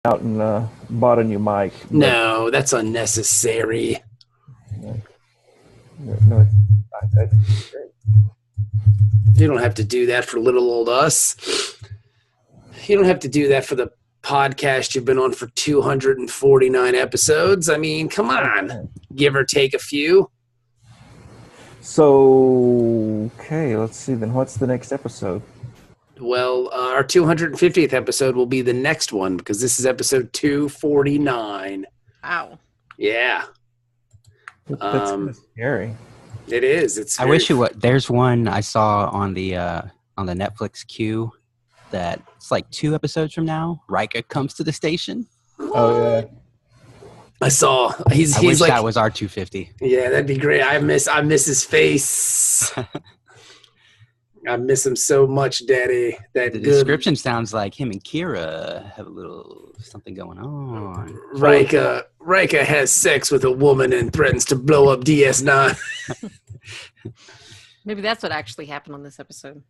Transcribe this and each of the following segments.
out and bought a new mic. No, that's unnecessary. No, I think it's great. You don't have to do that for little old us. You don't have to do that for the podcast you've been on for 249 episodes. I mean, come on. Give or take a few. So, okay, let's see then. What's the next episode? Well, our 250th episode will be the next one because this is episode 249. Wow. Yeah. That's kind of scary. It is. I wish it was. There's one I saw on the Netflix queue that it's like 2 episodes from now. Riker comes to the station. Oh yeah. I saw. I wish like that was our 250. Yeah, that'd be great. I miss his face. I miss him so much, Daddy. The description sounds like him and Kira have a little something going on. Riker has sex with a woman and threatens to blow up DS9. Maybe that's what actually happened on this episode.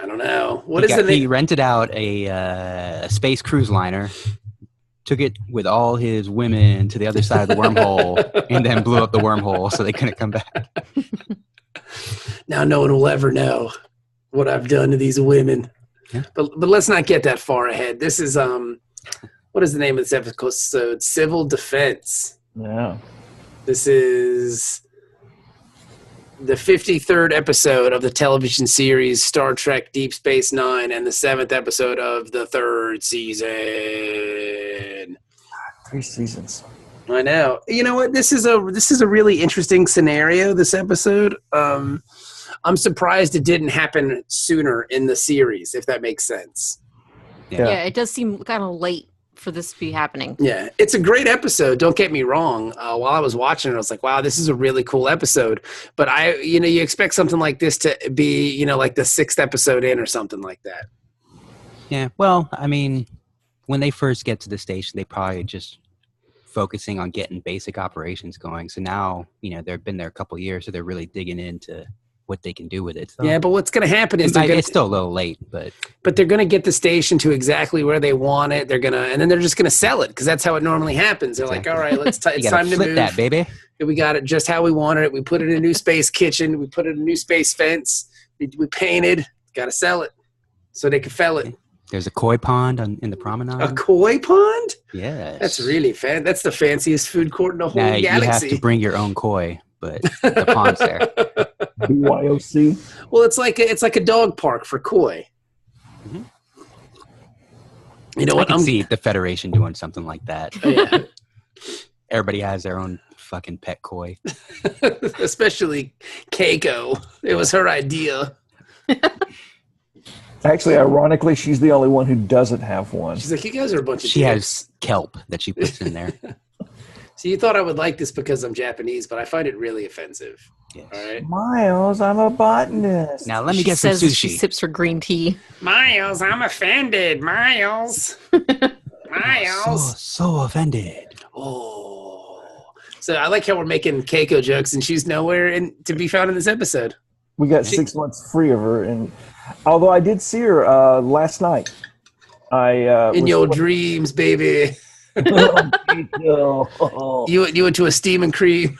I don't know. What is the name? He rented out a space cruise liner, took it with all his women to the other side of the wormhole, and then blew up the wormhole so they couldn't come back. Now no one will ever know what I've done to these women. Yeah. But let's not get that far ahead. This is what is the name of this episode? Civil Defense. Yeah. This is the 53rd episode of the television series Star Trek Deep Space Nine and the 7th episode of the 3rd season. 3 seasons. I know. You know what? This is a really interesting scenario, this episode. I'm surprised it didn't happen sooner in the series, if that makes sense. Yeah, it does seem kind of late for this to be happening. Yeah, it's a great episode. Don't get me wrong. While I was watching it, I was like, wow, this is a really cool episode. But you expect something like this to be, like the 6th episode in or something like that. Yeah, well, I mean, when they first get to the station, they probably just focusing on getting basic operations going. So now, they've been there a couple of years, so they're really digging into what they can do with it. So yeah, but what's going to happen is it's still a little late, but they're going to get the station to exactly where they want it. And then they're just going to sell it because that's how it normally happens. They're like, all right, it's time to move. That, baby. We got it just how we wanted it. We put it in a new space kitchen. We put it in a new space fence. We painted. Got to sell it so they can fell it. There's a koi pond in the promenade. A koi pond? Yes. That's really fan. That's the fanciest food court in the whole galaxy. You have to bring your own koi, but the pond's there. BYOC. Well, it's like a dog park for koi. Mm-hmm. You know what? I can see the Federation doing something like that. Yeah. Everybody has their own fucking pet koi. Especially Keiko. It was her idea. Actually, ironically, she's the only one who doesn't have one. She's like, you guys are a bunch of She dicks. has kelp that she puts in there. So you thought I would like this because I'm Japanese, but I find it really offensive. Yes. All right. Miles, I'm a botanist. Now let me get some sushi. She sips her green tea. Miles, I'm offended. Miles. Miles. So offended. Oh. So I like how we're making Keiko jokes, and she's nowhere to be found in this episode. We got 6 months free of her, and although I did see her last night. In your dreams, baby. You went to a steam and cream.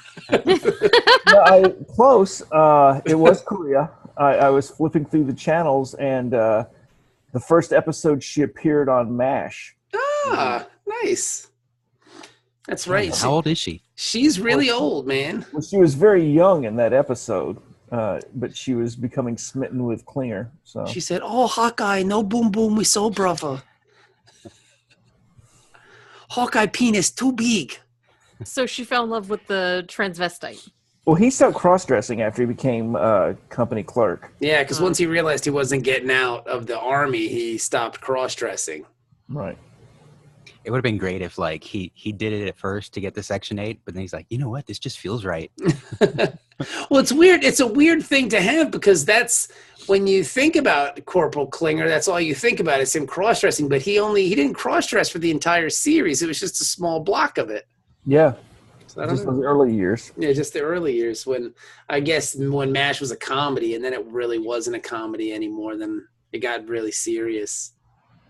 Close. It was Korea. I was flipping through the channels, and the first episode she appeared on MASH. Ah, nice. That's right. How old is she? She's really old, man. Well, she was very young in that episode, but she was becoming smitten with Klinger. So she said, "Oh, Hawkeye, no boom boom, we so brother. Hawkeye penis too big." So she fell in love with the transvestite. Well, he stopped cross-dressing after he became company clerk. Yeah, because once he realized he wasn't getting out of the army, he stopped cross-dressing. Right. It would have been great if he did it at first to get the Section 8, but then he's like, you know what? This just feels right. Well, it's weird. It's a weird thing to have because that's when you think about Corporal Klinger, that's all you think about is him cross-dressing, but he didn't cross-dress for the entire series. It was just a small block of it. Yeah. So just those early years. Yeah, just the early years when MASH was a comedy, and then it really wasn't a comedy anymore. Then it got really serious.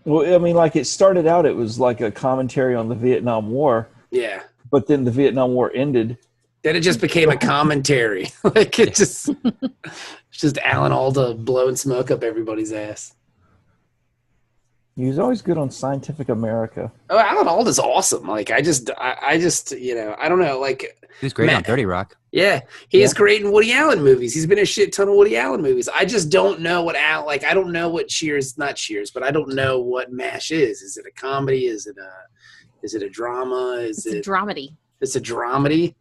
Well, I mean, like it started out, it was like a commentary on the Vietnam War, Yeah. but then the Vietnam War ended. Then it just became a commentary. Like it just, it's just Alan Alda blowing smoke up everybody's ass. He was always good on Scientific America. Oh, Alan Alda's awesome. Like I just, I don't know. Like He was great on 30 Rock. yeah, he is great in Woody Allen movies. He's been in a shit ton of Woody Allen movies. I just don't know what I don't know what not Cheers, but I don't know what MASH is. Is it a comedy? Is it a drama? It's a dramedy. It's a dramedy.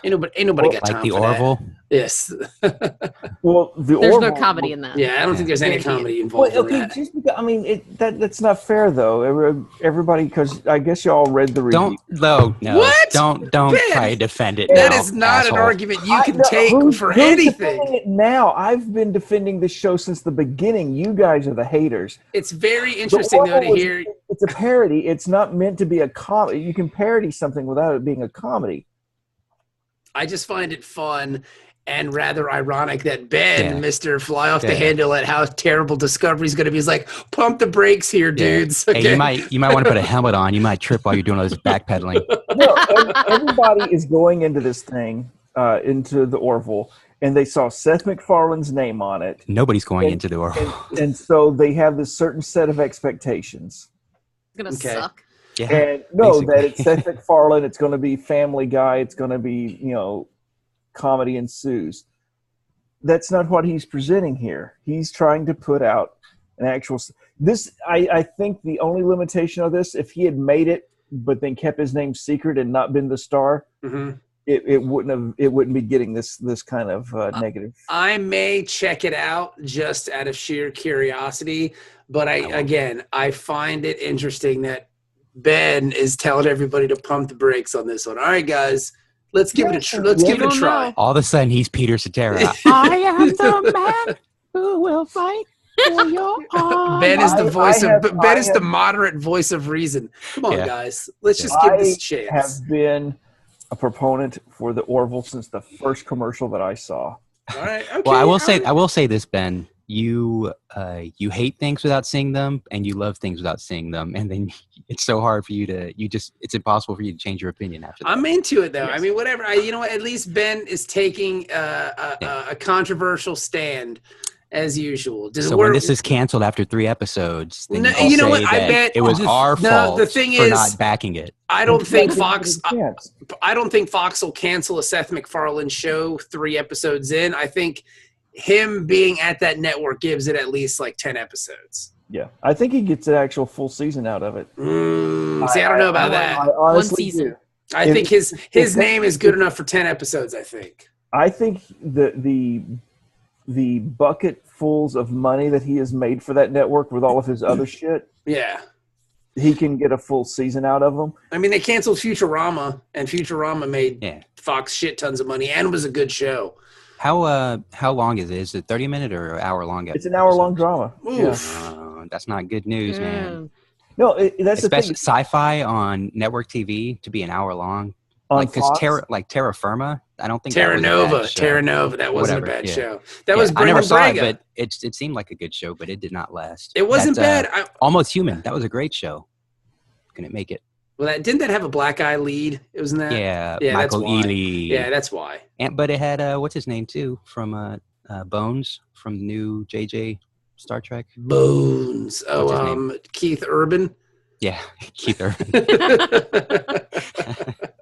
Ain't nobody got Like time the for Orville. that. Yes. Well, There's no comedy in that. Yeah, I don't think there's any comedy involved Well, in okay, that. just because, I mean, that's not fair though. Everybody, because I guess y'all read the review. No. What? Don't Ben, try to defend it. That now, is not asshole. an argument you can No, take who's for defending anything. it now? I've been defending this show since the beginning. You guys are the haters. It's very interesting though to Orville hear. It's a parody. It's not meant to be a comedy. You can parody something without it being a comedy. I just find it fun and rather ironic that Ben, Yeah. Mr. Fly Off the Yeah. Handle at how terrible Discovery's going to be, is like, pump the brakes here, dudes. Hey, Okay. you might want to put a helmet on. You might trip while you're doing all this backpedaling. No, everybody is going into this thing, into the Orville, and they saw Seth MacFarlane's name on it. Nobody's going into the Orville. And so they have this certain set of expectations. It's gonna Okay. suck. Yeah. And no, basically. that it's Seth MacFarlane, it's going to be Family Guy, it's going to be, comedy ensues. That's not what he's presenting here. He's trying to put out an actual. I think the only limitation of this, if he had made it, but then kept his name secret and not been the star, Mhm. it wouldn't be getting this kind of negative. I may check it out just out of sheer curiosity, but I find it interesting that Ben is telling everybody to pump the brakes on this one. All right, guys, let's give it a try. All of a sudden, he's Peter Cetera. I am the man who will fight for your honor. Ben is the voice Ben is the have- moderate voice of reason. Come on, Yeah. guys, let's just give this a I chance. have been a proponent for the Orville since the first commercial that I saw. All right. Okay. Well, all I will say this, Ben. You hate things without seeing them, and you love things without seeing them, and then it's so hard for you to. It's impossible for you to change your opinion after that. I'm into it though. Yes. I mean, whatever. You know what? At least Ben is taking a controversial stand, as usual. So when this is canceled after 3 episodes, then No, you you know say what? I that bet it was our fault the thing for is, not backing it. I don't think Fox. I don't think Fox will cancel a Seth MacFarlane show 3 episodes in. I think him being at that network gives it at least like 10 episodes. Yeah, I think he gets an actual full season out of it. See, I don't know about that. I honestly One season. do. I think his name is good enough for 10 episodes, I think. I think the bucketfuls of money that he has made for that network with all of his other shit, Yeah. he can get a full season out of them. I mean, they canceled Futurama, and Futurama made Yeah. Fox shit tons of money, and it was a good show. How long is it? Is it 30-minute or an hour long? It's an hour-long drama. Yeah. Oof. That's not good news, man. No, that's Especially the thing. sci-fi on network TV to be an hour long. On Like because Fox, Terra Firma, I don't think Terra that was a Nova. bad show. Terra Nova. That wasn't Whatever, a bad yeah. show. That Yeah, was I Brendan never saw Braga. it, but it seemed like a good show, but it did not last. It wasn't That, bad. Almost Human. That was a great show. Couldn't make it. Didn't that have a black eye lead? It was in that. Yeah, Yeah, that's Michael why. Ealy. Yeah, that's why. But it had what's his name too from Bones from the new JJ Star Trek. Bones. What's his name? Keith Urban. Yeah, Keith Urban,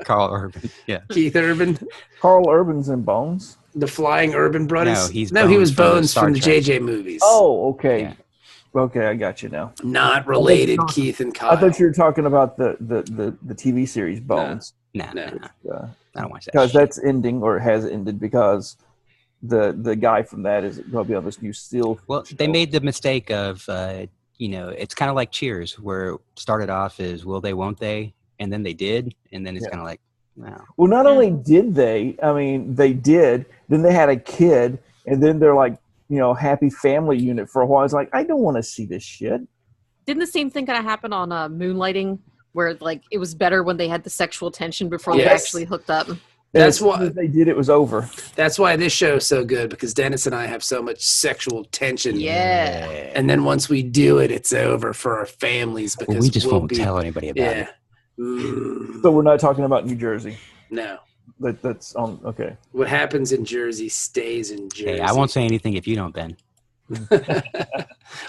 Carl Urban. Yeah, Keith Urban, Carl Urban's in Bones. the Flying Urban Brothers. No, he was was Bones Bones from from the the Star Trek. JJ movies. Oh, okay. Yeah. Okay, I got you now. Not related, thought- Keith and Kyle. I thought you were talking about the TV series Bones. nah, No. I don't watch that. Because shit. that's ending or has ended because the guy from that is going to be on this new Steel. Well, show. they made the mistake of, it's kind of like Cheers, where it started off as will they, won't they, and then they did, and then it's Yeah. kind of like, wow. Well, not only did they, I mean, they did. Then they had a kid, and then they're like, happy family unit for a while. It's like, I don't want to see this shit. Didn't the same thing kind of happen on Moonlighting, where like it was better when they had the sexual tension before they Yes. actually hooked up? That's as soon why as they did, it was over. That's why this show is so good, because Dennis and I have so much sexual tension. Yeah. And then once we do it, it's over for our families because Well, we just we'll won't be, tell anybody about it. So we're not talking about New Jersey. No. That's okay. What happens in Jersey stays in Jersey. Hey, I won't say anything if you don't, Ben.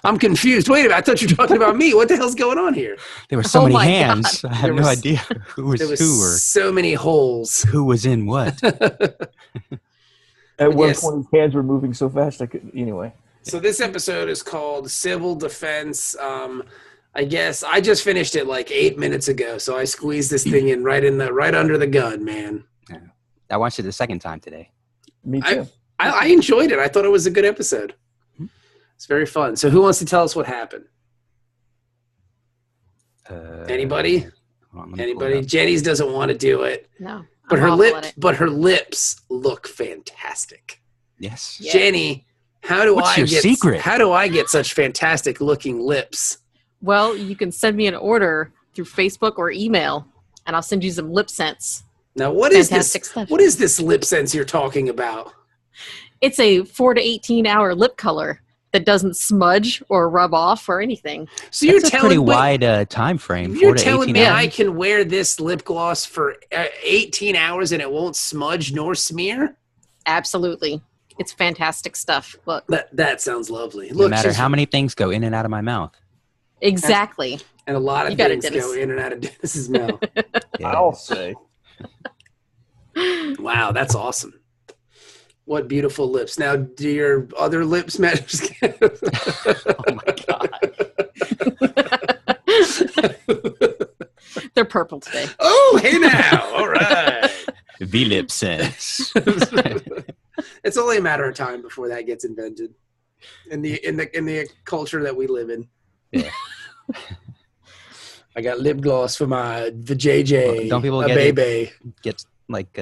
I'm confused. Wait a minute. I thought you were talking about me. What the hell's going on here? There were so Oh many my hands. I have There no was- idea who was There was who or so many holes. who was in what. At one Yes. point, his hands were moving so fast I could. Anyway, So this episode is called Civil Defense. I guess I just finished it like 8 minutes ago, so I squeezed this thing in right under the gun, man. I watched it the second time today. me too. I enjoyed it. I thought it was a good episode. It's very fun. So who wants to tell us what happened? Anybody? Hold on, let me pull it Anybody? up. Jenny's doesn't want to do it, No. but I'm her lips look fantastic. Yes. Yeah. Jenny, how do What's I your get secret? How do I get such fantastic looking lips? Well, you can send me an order through Facebook or email, and I'll send you some lip scents. Now, what is Fantastic this? stuff. What is this lip sense you're talking about? It's a 4 to 18 hour lip color that doesn't smudge or rub off or anything. So you're That's a telling pretty wait, wide time frame. You're 4 to telling 18 me hours. I can wear this lip gloss for 18 hours and it won't smudge nor smear? Absolutely. It's fantastic stuff. Look. That sounds lovely. No Look, matter she's- how many things go in and out of my mouth. Exactly. and a lot of You got it, things go Dennis. in and out of Dennis's mouth. Yeah. I'll say. Wow, that's awesome. What beautiful lips. Now, do your other lips match? Oh my God. They're purple today. Oh, hey now. All right. V-lip sense. It's only a matter of time before that gets invented in the culture that we live in. Yeah. I got lip gloss for my JJ. Well, don't people a get it? baby? Gets like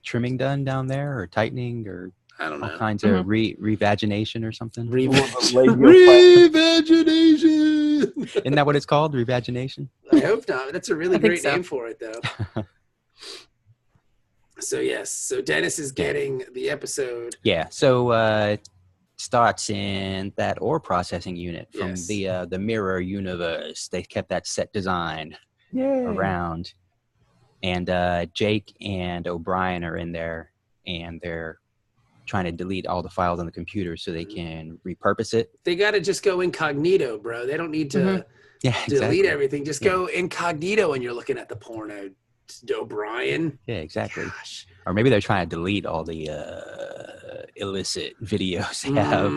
trimming done down there, or tightening, or I don't all know. kinds of revagination or something. Revagination. Isn't that what it's called? Revagination? I hope not. That's a really I think great so. name for it, though. So yes, so Dennis is getting the episode. Yeah. So it starts in that ore processing unit from Yes. the mirror universe. They kept that set design Yay. around, and Jake and O'Brien are in there, and they're trying to delete all the files on the computer so they can repurpose it. They got to just go incognito, bro. They don't need to Mhm. Yeah, delete exactly. everything. Just go incognito when you're looking at the porno. O'Brien. Yeah, exactly. Gosh. Or maybe they're trying to delete all the illicit videos they have.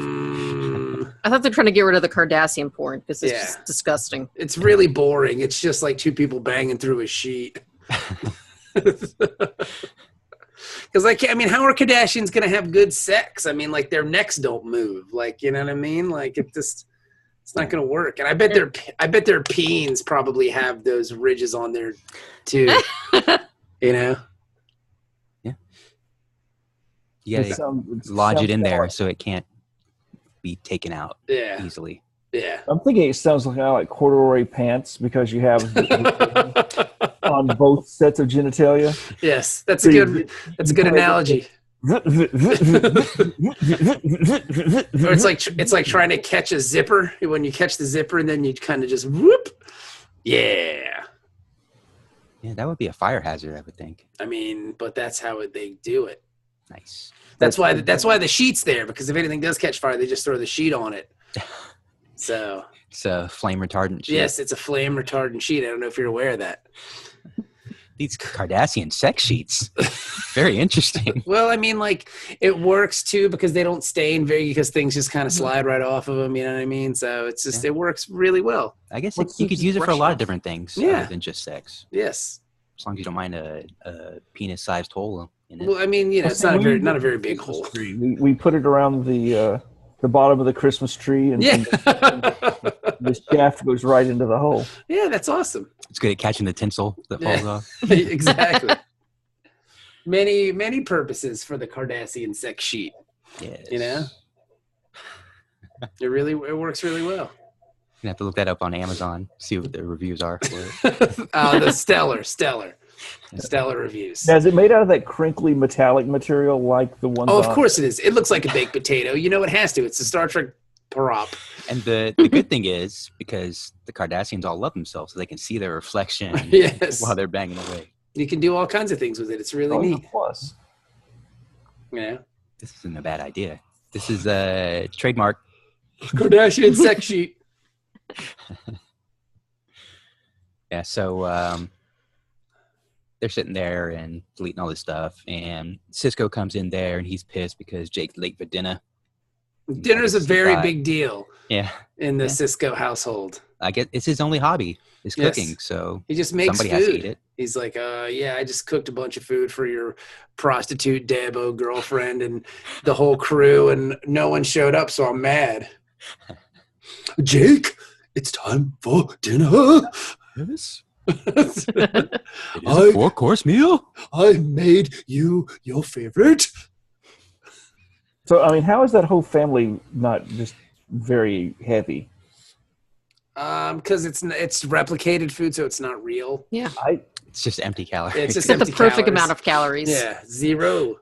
I thought they're trying to get rid of the Cardassian porn because it's Yeah. just disgusting. It's really boring. It's just like two people banging through a sheet. Because I mean, how are Kardashians going to have good sex? I mean, like their necks don't move. Like, you know what I mean? Like it's not going to work. And I bet their peens probably have those ridges on there too. You know? You gotta lodge it in there so it can't be taken out Yeah. easily. Yeah. I'm thinking it sounds like corduroy pants because you have on both sets of genitalia. Yes, that's a good analogy. Or it's like trying to catch a zipper when you catch the zipper and then you kind of just whoop. Yeah. Yeah, that would be a fire hazard, I would think. I mean, but that's how they do it. Nice. That's why the sheet's there, because if anything does catch fire, they just throw the sheet on it. So It's a flame retardant sheet. yes, it's a flame retardant sheet. I don't know if you're aware of that. These Cardassian sex sheets. Very interesting. Well, I mean, like it works too because they don't stain because things just kind of slide right off of them. You know what I mean? So it's just it works really well. I guess What's you could this use it for a lot brush of different things Yeah. other than just sex. Yes. As long as you don't mind a penis-sized hole in it. Well, I mean, you know, it's not a very big hole. We put it around the bottom of the Christmas tree, and, Yeah. and the shaft goes right into the hole. Yeah, that's awesome. It's good at catching the tinsel that falls off. Exactly. Many purposes for the Cardassian sex sheet. Yes. You know? It works really well. You have to look that up on Amazon, see what the reviews are for it. The stellar. Stellar reviews. Now, is it made out of that crinkly metallic material like the ones? Oh, of course it is. It looks like a baked potato. You know it has to. It's a Star Trek prop. And the good thing is, because the Cardassians all love themselves, so they can see their reflection Yes. while they're banging away. You can do all kinds of things with it. It's really neat. Plus. Yeah. This isn't a bad idea. This is a trademark. Kardashian sex sheet. Yeah, so they're sitting there and deleting all this stuff, and Cisco comes in there, and he's pissed because Jake's late for dinner. Dinner's a very big deal in the Cisco household. I guess it's his only hobby is cooking, so he just makes somebody food. has to eat it. He's like, I just cooked a bunch of food for your prostitute Dabo girlfriend and the whole crew, and no one showed up, so I'm mad. Jake, it's time for dinner. Yes. It is a 4-course meal. I made you your favorite. So, I mean, how is that whole family not just very heavy? Because it's replicated food, so it's not real. Yeah. It's just empty calories. It's just It's the empty perfect calories. amount of calories. Yeah, 0.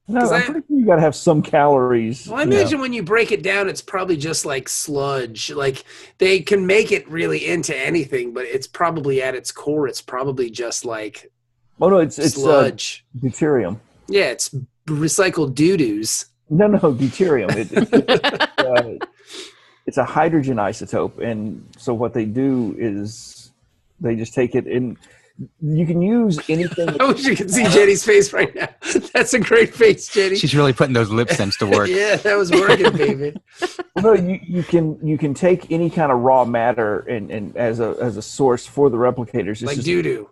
No, I'm pretty sure you got to have some calories. Well, I imagine when you break it down, it's probably just like sludge. Like they can make it really into anything, but it's probably at its core, it's probably just like it's sludge. deuterium. Yeah, it's recycled doo-doos. No, deuterium. It's a hydrogen isotope, and so what they do is they just take it in. You can use anything. I wish you could see Jenny's face right now. That's a great face, Jenny. She's really putting those lip syncs to work. Yeah, that was working, baby. No, you can take any kind of raw matter and as a source for the replicators. It's Like just, doo-doo.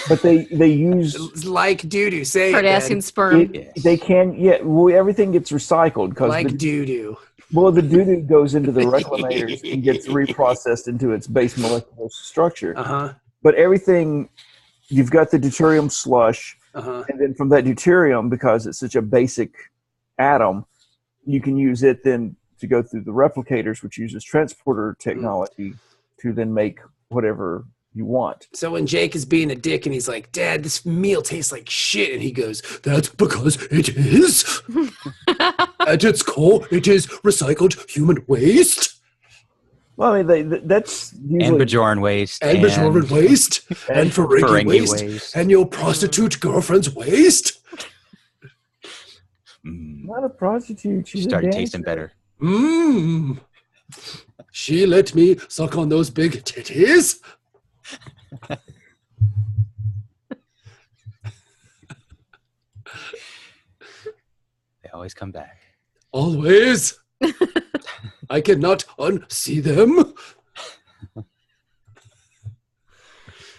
but they use It's like doo-doo. Say Cardassian it, sperm. They can everything gets recycled because like doo-doo. the doo-doo goes into the reclamators and gets reprocessed into its base molecular structure. Uh-huh. But everything, you've got the deuterium slush, and then from that deuterium, because it's such a basic atom, you can use it then to go through the replicators, which uses transporter technology to then make whatever you want. So when Jake is being a dick and he's like, Dad, this meal tastes like shit, and he goes, that's because it is. At its core, it is recycled human waste. Well, I mean, that's usually... And Bajoran waste. And Bajoran waste. And Ferengi waste. And your prostitute girlfriend's waste. Not a prostitute. She's started tasting better. She let me suck on those big titties. They always come back. Always. I cannot unsee them.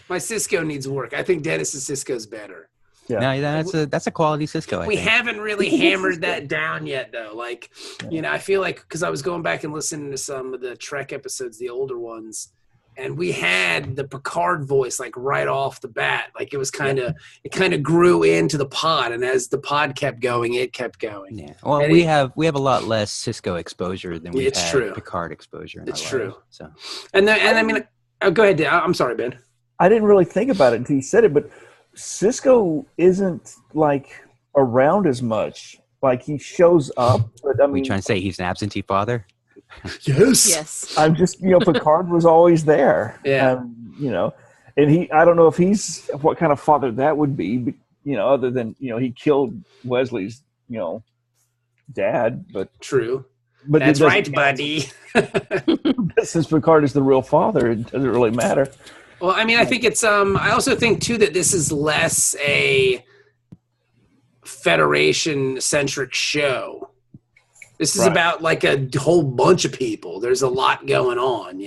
My Cisco needs work. I think Dennis's Cisco's better. Yeah. No, that's a quality Cisco. We haven't really hammered that down yet, though. Like, I feel like because I was going back and listening to some of the Trek episodes, the older ones, and we had the Picard voice like right off the bat. Like it kind of grew into the pod, and as the pod kept going, it kept going. Yeah. Well, and we have a lot less Cisco exposure than we've had true. Picard exposure. It's true. Lives, so. And I mean, go ahead, Dan. I'm sorry, Ben. I didn't really think about it until you said it, but Cisco isn't like around as much. Like he shows up, but I mean, are we trying to say he's an absentee father? Yes. I'm just, Picard was always there. Yeah. And I don't know if he's what kind of father that would be, but, other than, he killed Wesley's, dad, but true. But that's right, buddy. Since Picard is the real father, it doesn't really matter. Well, I mean, I think it's, I also think too, that this is less a Federation centric show. This is about like a whole bunch of people. There's a lot going on,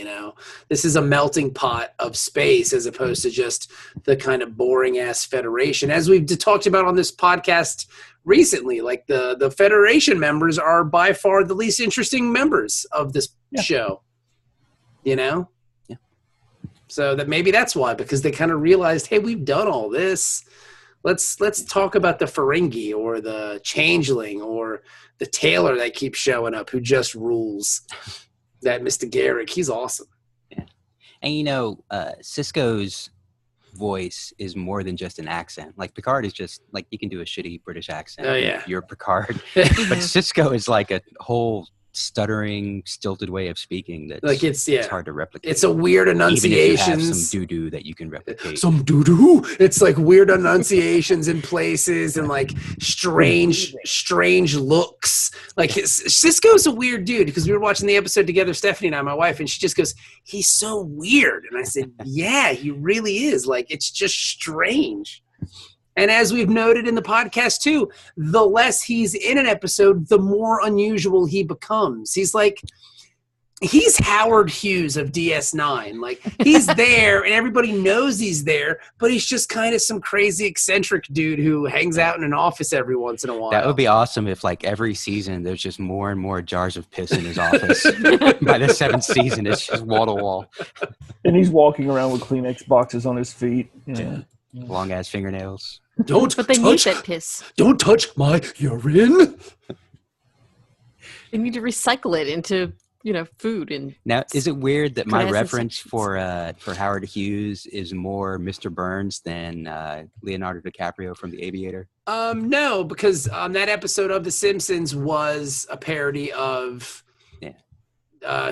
This is a melting pot of space as opposed to just the kind of boring ass Federation. As we've talked about on this podcast recently, like the Federation members are by far the least interesting members of this show, Yeah. So that maybe that's why, because they kind of realized, hey, we've done all this. Let's talk about the Ferengi or the Changeling or the Tailor that keeps showing up, who just rules. That Mr. Garrick, he's awesome. Yeah, and Cisco's voice is more than just an accent. Like Picard is just like you can do a shitty British accent. Oh, yeah. You're Picard, but Cisco is like a whole stuttering, stilted way of speaking. That's Like it's hard to replicate. It's a weird Even if you have enunciations. some doo-doo that you can replicate. Some doo-doo. It's like weird enunciations in places and like strange looks. Like Cisco's a weird dude because we were watching the episode together, Stephanie and I, my wife, and she just goes, "He's so weird." And I said, "Yeah, he really is. Like it's just strange." And as we've noted in the podcast too, the less he's in an episode, the more unusual he becomes. He's Howard Hughes of DS9. Like he's there and everybody knows he's there, but he's just kind of some crazy eccentric dude who hangs out in an office every once in a while. That would be awesome if like every season there's just more and more jars of piss in his office. By the 7th season, it's just wall to wall. And he's walking around with Kleenex boxes on his feet. Yeah. Long ass fingernails. But they need that piss. Don't touch my urine. They need to recycle it into, food. And Now, is it weird that my Cardassian reference sections. for Howard Hughes is more Mr. Burns than Leonardo DiCaprio from The Aviator? No, because that episode of The Simpsons was a parody of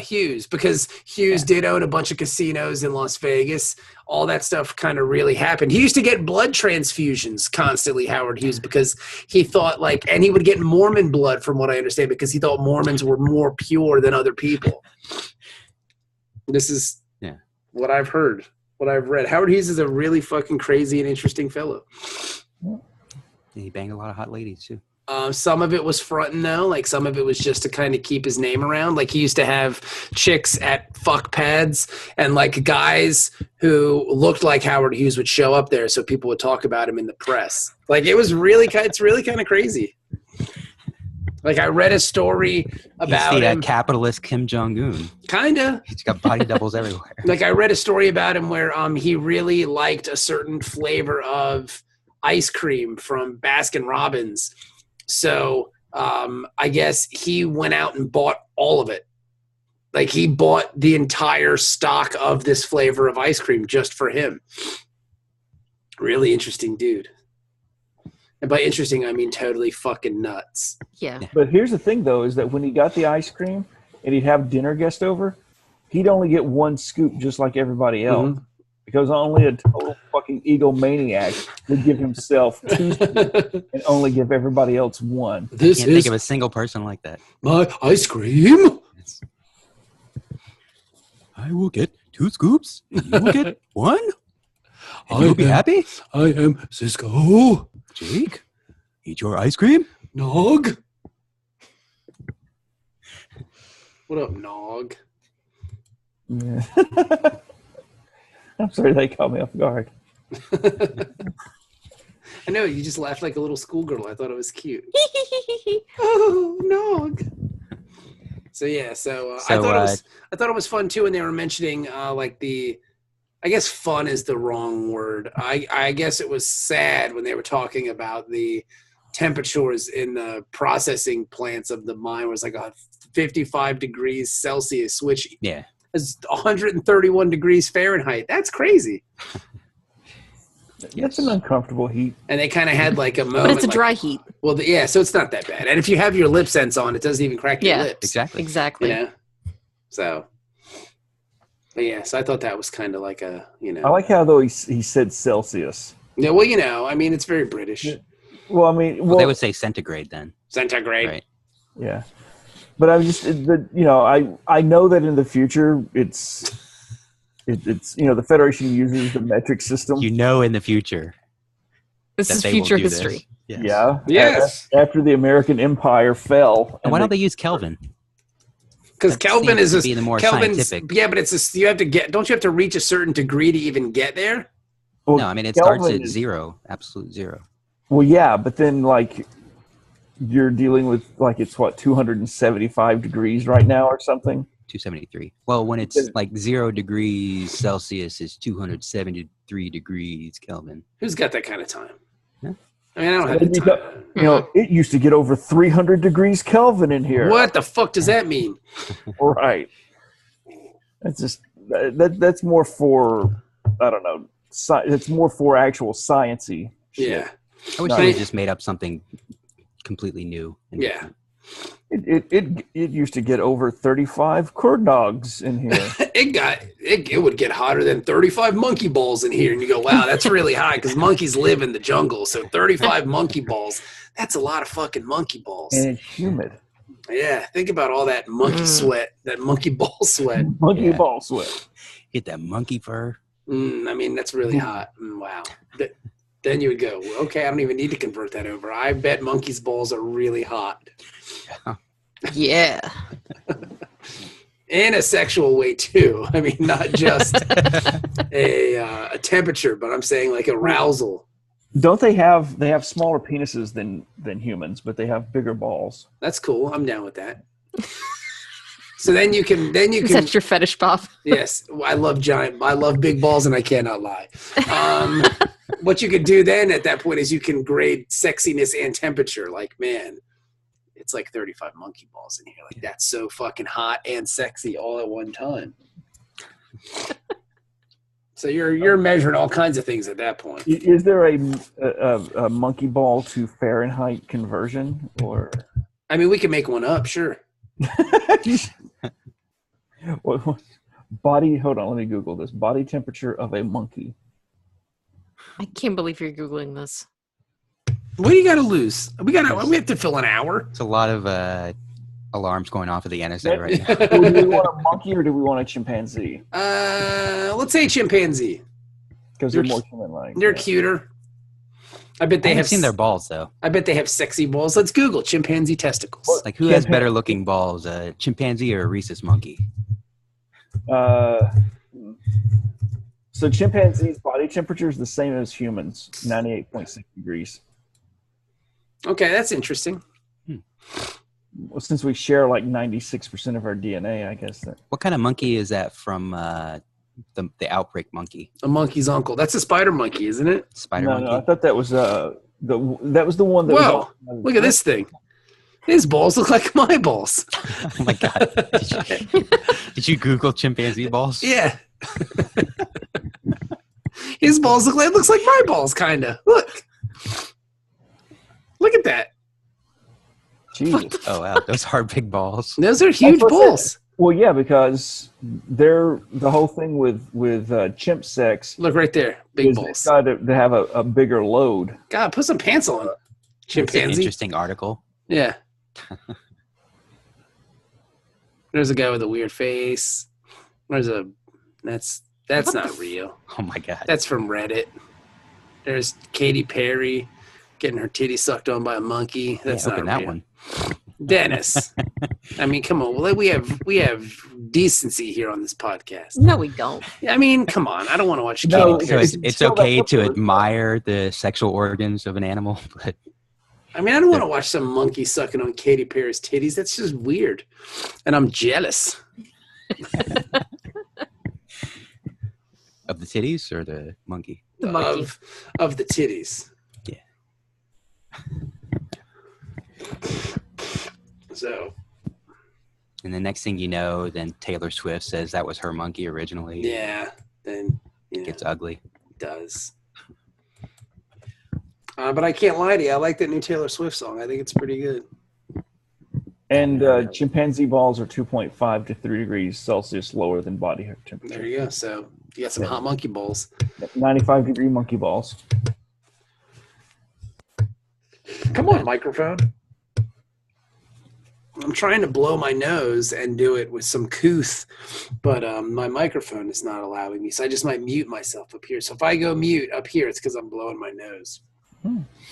Hughes, because Hughes did own a bunch of casinos in Las Vegas. All that stuff kind of really happened. He used to get blood transfusions constantly, Howard Hughes, because he thought and he would get Mormon blood from what I understand, because he thought Mormons were more pure than other people. This is what I've heard, what I've read. Howard Hughes is a really fucking crazy and interesting fellow. He banged a lot of hot ladies too. Some of it was frontin' though, like some of it was just to kind of keep his name around. Like he used to have chicks at fuck pads, and like guys who looked like Howard Hughes would show up there, so people would talk about him in the press. Like it's really kind of crazy. Like I read a story about He's the him. capitalist Kim Jong-un. Kinda. He's got body doubles everywhere. Like I read a story about him where he really liked a certain flavor of ice cream from Baskin Robbins. So I guess he went out and bought all of it. Like he bought the entire stock of this flavor of ice cream just for him. Really interesting dude. And by interesting, I mean totally fucking nuts. yeah. But here's the thing, though, is that when he got the ice cream and he'd have dinner guest over, he'd only get one scoop just like everybody else. Mm-hmm. Because only a total fucking egomaniac would give himself 2 scoops and only give everybody else 1. This Can't think of a single person like that. my ice cream. I will get 2 scoops. And you will get 1. And you'll be happy. I am Cisco. Jake, eat your ice cream. Nog. What up, Nog? Yeah. I'm sorry they caught me off guard. I know, you just laughed like a little schoolgirl. I thought it was cute. Oh, Nog. So yeah, I thought it was fun too when they were mentioning I guess fun is the wrong word. I guess it was sad when they were talking about the temperatures in the processing plants of the mine was like 55 degrees Celsius, which is 131 degrees Fahrenheit. That's crazy. That's an uncomfortable heat. And they kind of had like a moment. But it's a dry heat. Well, so it's not that bad. And if you have your lip sense on, it doesn't even crack your lips. Exactly. You know? So, but yeah, so I thought that was kind of like a, I like how, though, he said Celsius. Yeah, well, I mean, it's very British. Well, I mean... Well, they would say centigrade then. Centigrade. Right. Yeah. But I just, I know that in the future, it's the Federation uses the metric system. In the future. This is future history. Yes. Yeah. Yes. After the American Empire fell. And why don't they use Kelvin? Because Kelvin is the more Kelvin's, scientific. yeah, but you have to don't you have to reach a certain degree to even get there? Well, No, I mean, it Kelvin starts at is- 0, absolute 0. Well, yeah, but then, you're dealing with, it's 275 degrees right now or something? 273. Well, when it's 0 degrees Celsius is 273 degrees Kelvin. Who's got that kind of time? Yeah. I mean, I don't have the time. It used to get over 300 degrees Kelvin in here. What the fuck does that mean? Right. That's just that's more for, I don't know, it's more for actual sciencey shit. Yeah. I wish they just made up something completely new. And Yeah. It used to get over 35 corn dogs in here. It would get hotter than 35 monkey balls in here, and you go, wow, that's really high because monkeys live in the jungle. So 35 monkey balls, that's a lot of fucking monkey balls. And it's humid. Yeah, think about all that monkey sweat, that monkey ball sweat. Monkey ball sweat. Get that monkey fur. I mean, that's really hot. Wow. Then you would go, okay, I don't even need to convert that over. I bet monkeys' balls are really hot. Yeah. In a sexual way, too. I mean, not just a temperature, but I'm saying like arousal. Don't they have smaller penises than humans, but they have bigger balls? That's cool. I'm down with that. So then you can Is that your fetish, Bob? Yes, I love big balls, and I cannot lie. What you could do then at that point is you can grade sexiness and temperature. Like, man, it's like 35 monkey balls in here. Like, that's so fucking hot and sexy all at one time. So you're measuring all kinds of things at that point. Is there a monkey ball to Fahrenheit conversion, or? I mean, we can make one up, sure. Body. Hold on, let me Google this. Body temperature of a monkey. I can't believe you're Googling this. What do you got to lose? We have to fill an hour. It's a lot of alarms going off at the NSA right now. Do we want a monkey or do we want a chimpanzee? Let's say chimpanzee. Because they're more human-like. They're cuter. I bet they have seen their balls though. I bet they have sexy balls. Let's Google chimpanzee testicles. Like, who has better looking balls, a chimpanzee or a rhesus monkey? So chimpanzees' body temperature is the same as humans, 98.6 degrees. Okay, that's interesting. Well, since we share like 96% of our DNA, I guess that. What kind of monkey is that from the outbreak monkey? A monkey's uncle. That's a spider monkey, isn't it? Spider monkey. No, I thought that was the one that. Whoa! Look at this thing. His balls look like my balls. Oh my god! Did you Google chimpanzee balls? Yeah. His balls looks like my balls, kinda. Look at that. Jesus. Oh wow, those are big balls. Those are huge balls. Well, yeah, because they're the whole thing with chimp sex. Look right there, big balls. Got to have a bigger load. God, put some pants on. Chimpanzee. That's an interesting article. Yeah. There's a guy with a weird face. That's not real. Oh my god. That's from Reddit. There's Katy Perry getting her titty sucked on by a monkey. That's not open real. that one. Dennis. I mean, come on. Well, we have decency here on this podcast. No, we don't. I mean, come on. I don't want to watch No, Katy So Perry. it's okay to admire the sexual organs of an animal, but I mean, I don't want to watch some monkey sucking on Katy Perry's titties. That's just weird. And I'm jealous. of the titties or the monkey? The monkey. Of the titties. Yeah. So. And the next thing you know, then Taylor Swift says that was her monkey originally. Yeah. Then It gets ugly. It does. But I can't lie to you. I like that new Taylor Swift song. I think it's pretty good. And chimpanzee balls are 2.5 to 3 degrees Celsius lower than body temperature. There you go. So you got some hot monkey balls. 95-degree monkey balls. Come on, microphone. I'm trying to blow my nose and do it with some couth, but my microphone is not allowing me. So I just might mute myself up here. So if I go mute up here, it's because I'm blowing my nose.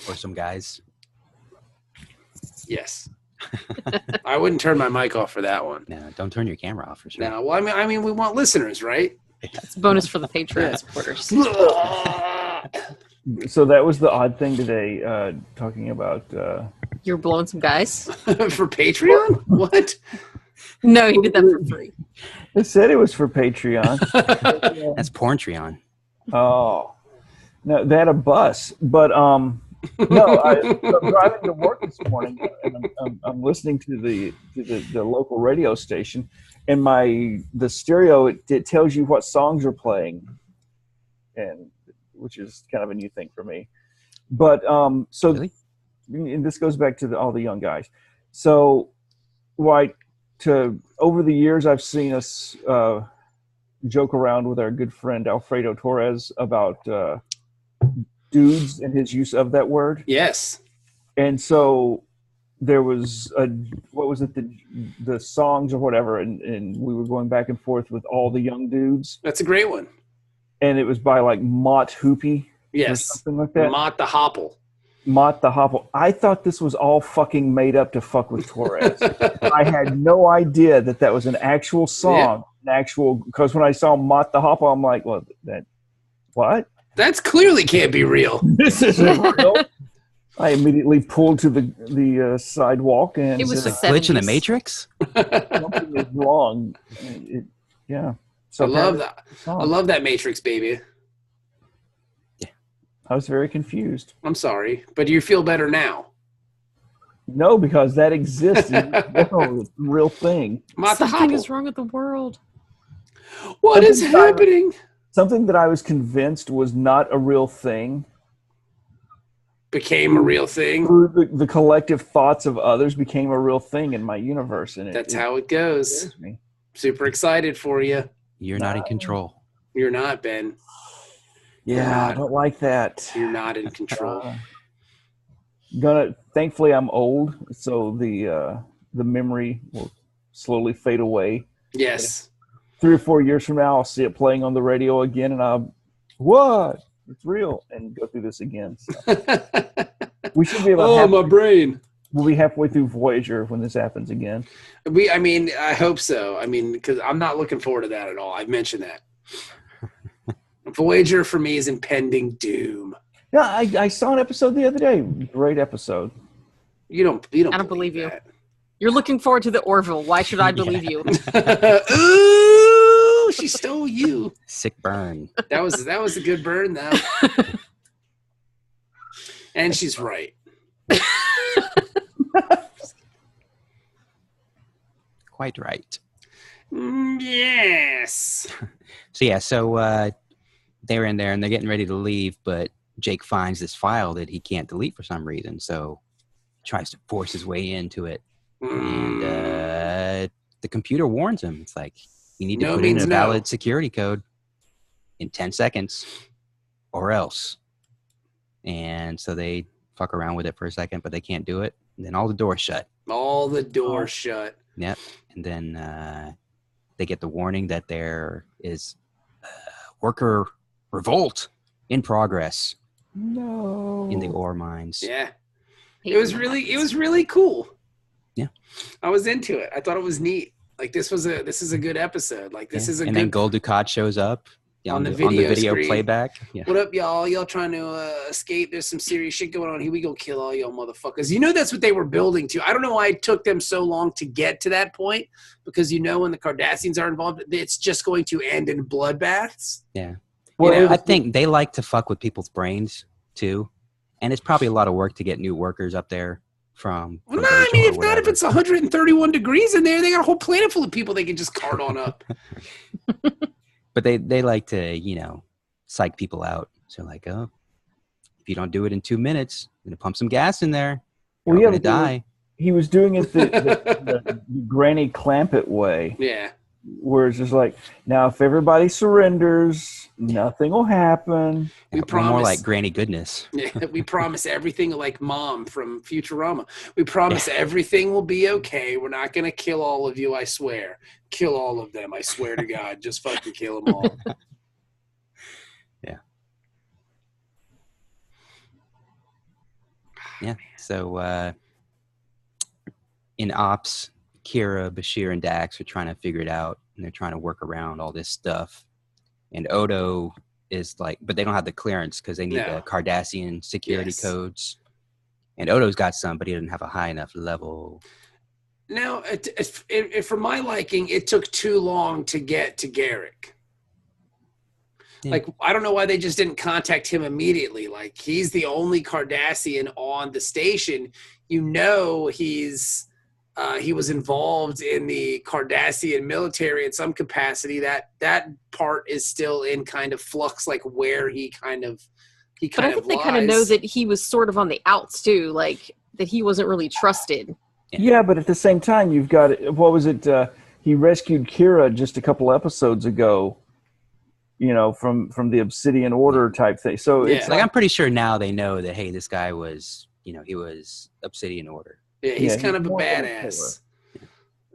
Or some guys. Yes. I wouldn't turn my mic off for that one. No, don't turn your camera off for sure. No, well, I mean, we want listeners, right? It's bonus for the Patreon supporters. So that was the odd thing today, talking about... You're blowing some guys? For Patreon? What? No, he did that for free. It said it was for Patreon. That's Porntreon. Oh. No, they had a bus. But, no, I'm driving to work this morning, and I'm listening to the local radio station, and the stereo, it tells you what songs are playing. and which is kind of a new thing for me. But so Really? and this goes back to all the young guys. So, over the years, I've seen us joke around with our good friend Alfredo Torres about dudes and his use of that word. Yes. And so there was the songs or whatever, and we were going back and forth with all the young dudes. That's a great one. And it was by like Mott Hoopy. Yes. Or something like that. Mott the Hopple. Mott the Hopple. I thought this was all fucking made up to fuck with Torres. I had no idea that was an actual song. Because when I saw Mott the Hopple, I'm like, well, what? That's clearly can't be real. This isn't real. I immediately pulled to the sidewalk, and It was Is this a glitch in the Matrix? something is wrong. Yeah. So I love that. I love that Matrix, baby. I was very confused. I'm sorry, but do you feel better now? No, because that exists. It's a real thing. Mott the Something Hopple. is wrong with the world. What is happening? Something that I was convinced was not a real thing. Became a real thing. Through the collective thoughts of others became a real thing in my universe. And That's how it goes. scares me. Super excited for you. You're not in control. You're not, Ben. Yeah, I don't like that. You're not in control. Thankfully, I'm old, so the memory will slowly fade away. Yes. 3 or 4 years from now, I'll see it playing on the radio again, and what? It's real, and go through this again. So. We should be able. My brain. We'll be halfway through Voyager when this happens again. I hope so. Because I'm not looking forward to that at all. I've mentioned that. Voyager for me is impending doom. Yeah, I saw an episode the other day. Great episode. You don't I don't believe you. You're looking forward to the Orville. Why should I believe you? Ooh, she stole you. Sick burn. That was a good burn, though. And she's right. Quite right. Yes. So they're in there and they're getting ready to leave, but Jake finds this file that he can't delete for some reason, so he tries to force his way into it. And the computer warns him. It's like, you need to put in a valid security code in 10 seconds or else. And so they fuck around with it for a second, but they can't do it. And then all the doors shut. All the doors shut. Yep. And then they get the warning that there is worker revolt in progress. No. In the ore mines. Yeah. It was really cool. Yeah. I was into it. I thought it was neat. Like this is a good episode. Like this is a and good. then Gul Dukat shows up on the video screen. Playback. Yeah. What up, y'all? Y'all trying to escape? There's some serious shit going on here. We go kill all y'all motherfuckers. You know that's what they were building to. I don't know why it took them so long to get to that point, because when the Cardassians are involved, it's just going to end in bloodbaths. Yeah. Well, I think they like to fuck with people's brains too, and it's probably a lot of work to get new workers up there from. Well, no, I mean, if it's 131 degrees in there, they got a whole planet full of people they can just cart on up. But they like to, psych people out. So like, oh, if you don't do it in 2 minutes, I'm going to pump some gas in there. You're going to die. He was doing it the Granny Clampett way. Yeah. Where it's just like, now if everybody surrenders, nothing will happen. We promise, more like Granny Goodness. Yeah, we promise everything, like Mom from Futurama. We promise everything will be okay. We're not going to kill all of you, I swear. Kill all of them, I swear to God. Just fucking kill them all. Yeah. Yeah, so in Ops, Kira, Bashir, and Dax are trying to figure it out, and they're trying to work around all this stuff. And Odo is like, but they don't have the clearance because they need the Cardassian security codes. And Odo's got some, but he doesn't have a high enough level. Now, for my liking, it took too long to get to Garrick. Yeah. Like, I don't know why they just didn't contact him immediately. Like, he's the only Cardassian on the station. He's he was involved in the Cardassian military in some capacity. That part is still in kind of flux, like where he kind of But I think they kind of know that he was sort of on the outs too, like that he wasn't really trusted. Yeah, but at the same time, you've got, what was it? He rescued Kira just a couple episodes ago, from the Obsidian Order type thing. So it's like I'm pretty sure now they know that, hey, this guy was, he was Obsidian Order. Yeah, he's kind of a badass.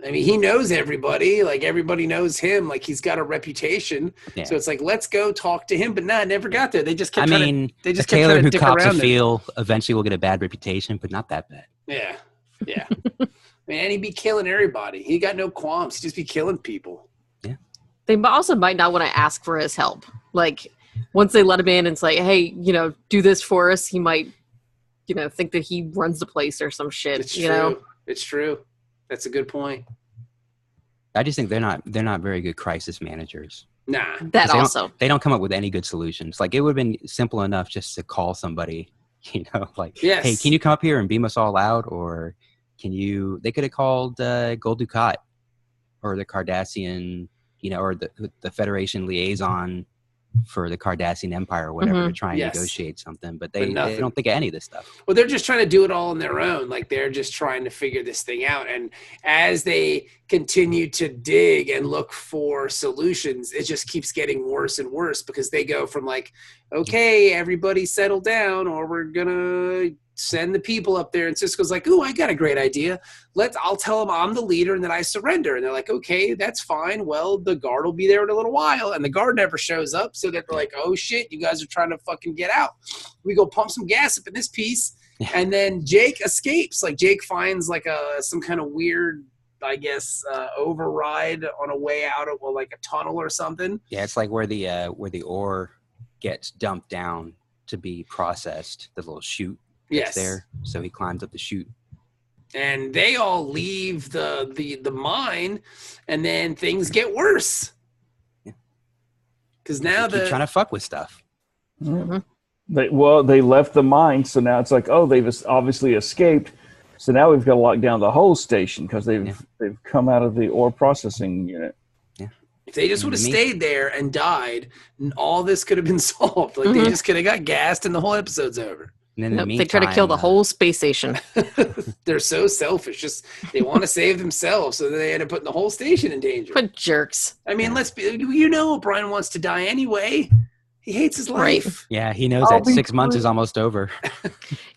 I mean, he knows everybody. Like, everybody knows him. Like, he's got a reputation. Yeah. So it's like, let's go talk to him. But nah, never got there. They just kept Taylor who cops a feel eventually will get a bad reputation, but not that bad. Yeah. Yeah. Man, he'd be killing everybody. He got no qualms. He'd just be killing people. Yeah. They also might not want to ask for his help. Like, once they let him in and it's like, hey, do this for us, he might think that he runs the place or some shit. It's true. It's true. That's a good point. I just think they're not very good crisis managers. Nah. That also. They don't come up with any good solutions. Like, it would have been simple enough just to call somebody, like, yes. Hey, can you come up here and beam us all out? Or they could have called Gul Dukat or the Cardassian, or the Federation liaison for the Cardassian Empire or whatever to try and negotiate something, but they don't think of any of this stuff. Well, they're just trying to do it all on their own. Like, they're just trying to figure this thing out. And as they continue to dig and look for solutions, it just keeps getting worse and worse because they go from like, okay, everybody settle down, or we're gonna send the people up there. And Cisco's like, ooh, I got a great idea. I'll tell them I'm the leader and that I surrender. And they're like, okay, that's fine. Well, the guard will be there in a little while. And the guard never shows up. So they're like, oh shit, you guys are trying to fucking get out. We go pump some gas up in this piece. And then Jake escapes. Like, Jake finds like some kind of weird, I guess, override on a way out of like a tunnel or something. Yeah, it's like where the ore gets dumped down to be processed, the little chute. Yes. There, so he climbs up the chute, and they all leave the mine, and then things get worse. Because now they're trying to fuck with stuff. Mm-hmm. They left the mine, so now it's like, oh, they've obviously escaped. So now we've got to lock down the whole station because they've come out of the ore processing unit. Yeah. If they just would have stayed there and died, all this could have been solved. Like, they just could have got gassed, and the whole episode's over. And then in the meantime, they try to kill the whole space station. They're so selfish. Just they want to save themselves, so they end up putting the whole station in danger. What jerks! I mean, O'Brien wants to die anyway. He hates his life. Right. Yeah, he knows that 6 months is almost over. Do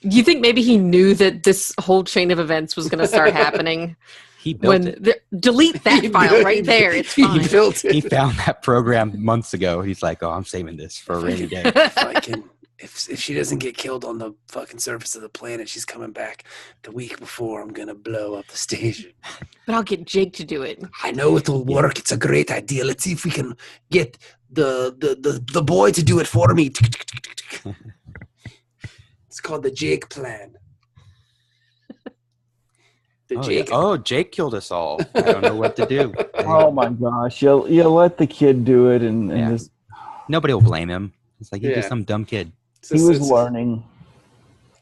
you think maybe he knew that this whole chain of events was going to start happening? He built it. Delete that file right there. It's fine. He built it. He found that program months ago. He's like, oh, I'm saving this for a rainy day. If she doesn't get killed on the fucking surface of the planet, she's coming back the week before. I'm going to blow up the station. But I'll get Jake to do it. I know it'll work. It's a great idea. Let's see if we can get the boy to do it for me. It's called the Jake plan. Jake killed us all. I don't know what to do. Oh my gosh. You let the kid do it and just... Nobody will blame him. It's like he's just some dumb kid. He was learning.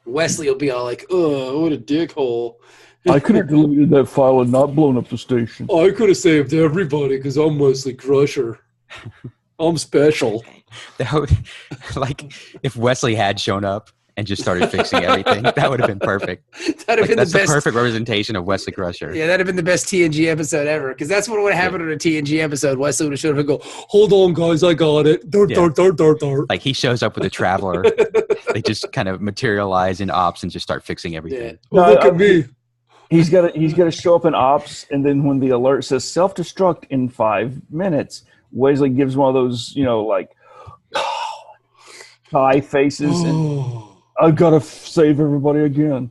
Wesley will be all like, oh, what a dickhole. I could have deleted that file and not blown up the station. I could have saved everybody because I'm Wesley Crusher. I'm special. Like, if Wesley had shown up and just started fixing everything, that would have been perfect. That's the perfect representation of Wesley Crusher. Yeah, that'd have been the best TNG episode ever. Because that's what would have happened on a TNG episode. Wesley would have showed up and go, hold on, guys, I got it. Dart. Like, he shows up with a traveler. They just kind of materialize in ops and just start fixing everything. Yeah. Well, look at me. He's got to show up in ops, and then when the alert says self-destruct in 5 minutes, Wesley gives one of those, high faces, and I've got to save everybody again.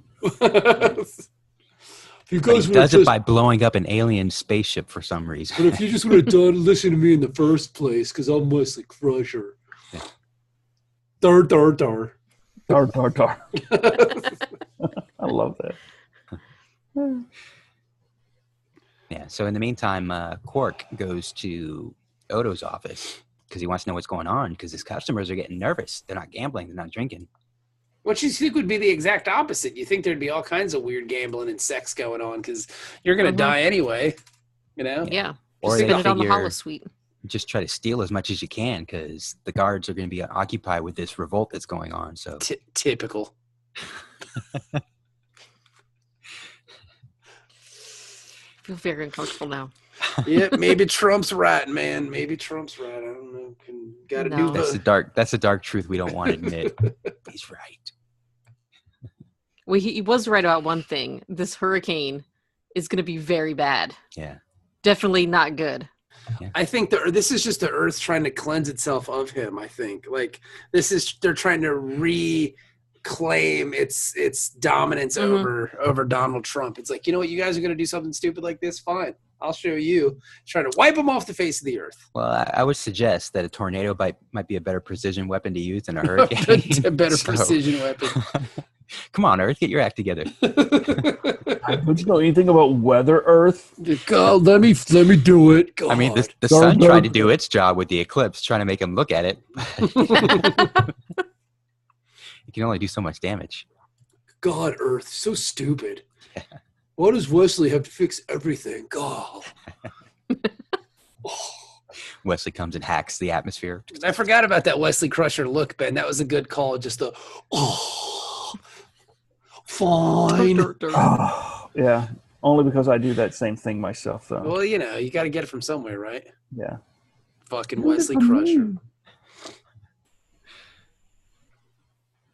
He does it by blowing up an alien spaceship for some reason. But if you just would have listened to me in the first place, because I'm Wesley Crusher. Yeah. Dar. Dar. I love that. Yeah, so in the meantime, Quark goes to Odo's office because he wants to know what's going on because his customers are getting nervous. They're not gambling. They're not drinking. What you think would be the exact opposite. You think there'd be all kinds of weird gambling and sex going on because you're going to die anyway, you know? Yeah. Or Just they spin it on the figure- hollow suite. Just try to steal as much as you can because the guards are going to be occupied with this revolt that's going on. So Typical. I feel very uncomfortable now. Yeah, maybe Trump's right, man. Maybe Trump's right. I don't know. Got to No. do that's a dark truth we don't want to admit. He's right. Well, he was right about one thing. This hurricane is going to be very bad. Yeah. Definitely not good. I think this is just the Earth trying to cleanse itself of him. I think like they're trying to reclaim its dominance over Donald Trump. It's like, you know what, you guys are going to do something stupid like this. Fine, I'll show you. Trying to wipe him off the face of the earth. Well, I would suggest that a tornado might be a better precision weapon to use than a hurricane. A better precision weapon. Come on, Earth, get your act together. Don't you know anything about Weather Earth? God, let me do it. God. I mean, the sun tried to do its job with the eclipse, trying to make him look at it. It can only do so much damage. God, Earth, so stupid. Yeah. Why does Wesley have to fix everything? God. Wesley comes and hacks the atmosphere. I forgot about that Wesley Crusher look, Ben. That was a good call. Just fine. Yeah, only because I do that same thing myself, though. Well, you know, you got to get it from somewhere, right? Yeah. Fucking Wesley Crusher.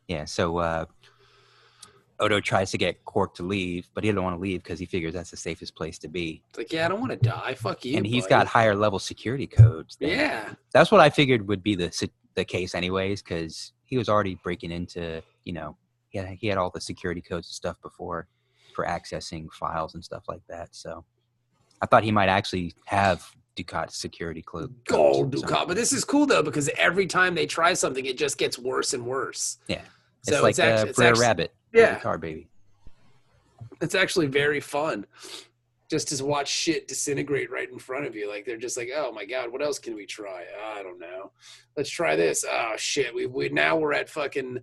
Yeah, so Odo tries to get Quark to leave, but he doesn't want to leave because he figures that's the safest place to be. It's like, yeah, I don't want to die. Fuck you. And he's buddy. got higher level security codes. Yeah. That's what I figured would be the case anyways, because he was already breaking into, you know, he had all the security codes and stuff before for accessing files and stuff like that. So I thought he might actually have Ducat's security codes. Gold Ducat. But this is cool, though, because every time they try something, it just gets worse and worse. Yeah. So it's like Brer Rabbit. Yeah. Car baby. It's actually very fun just to watch shit disintegrate right in front of you. Like, they're just like, oh my God, what else can we try? I don't know. Let's try this. Oh shit. Now we're at fucking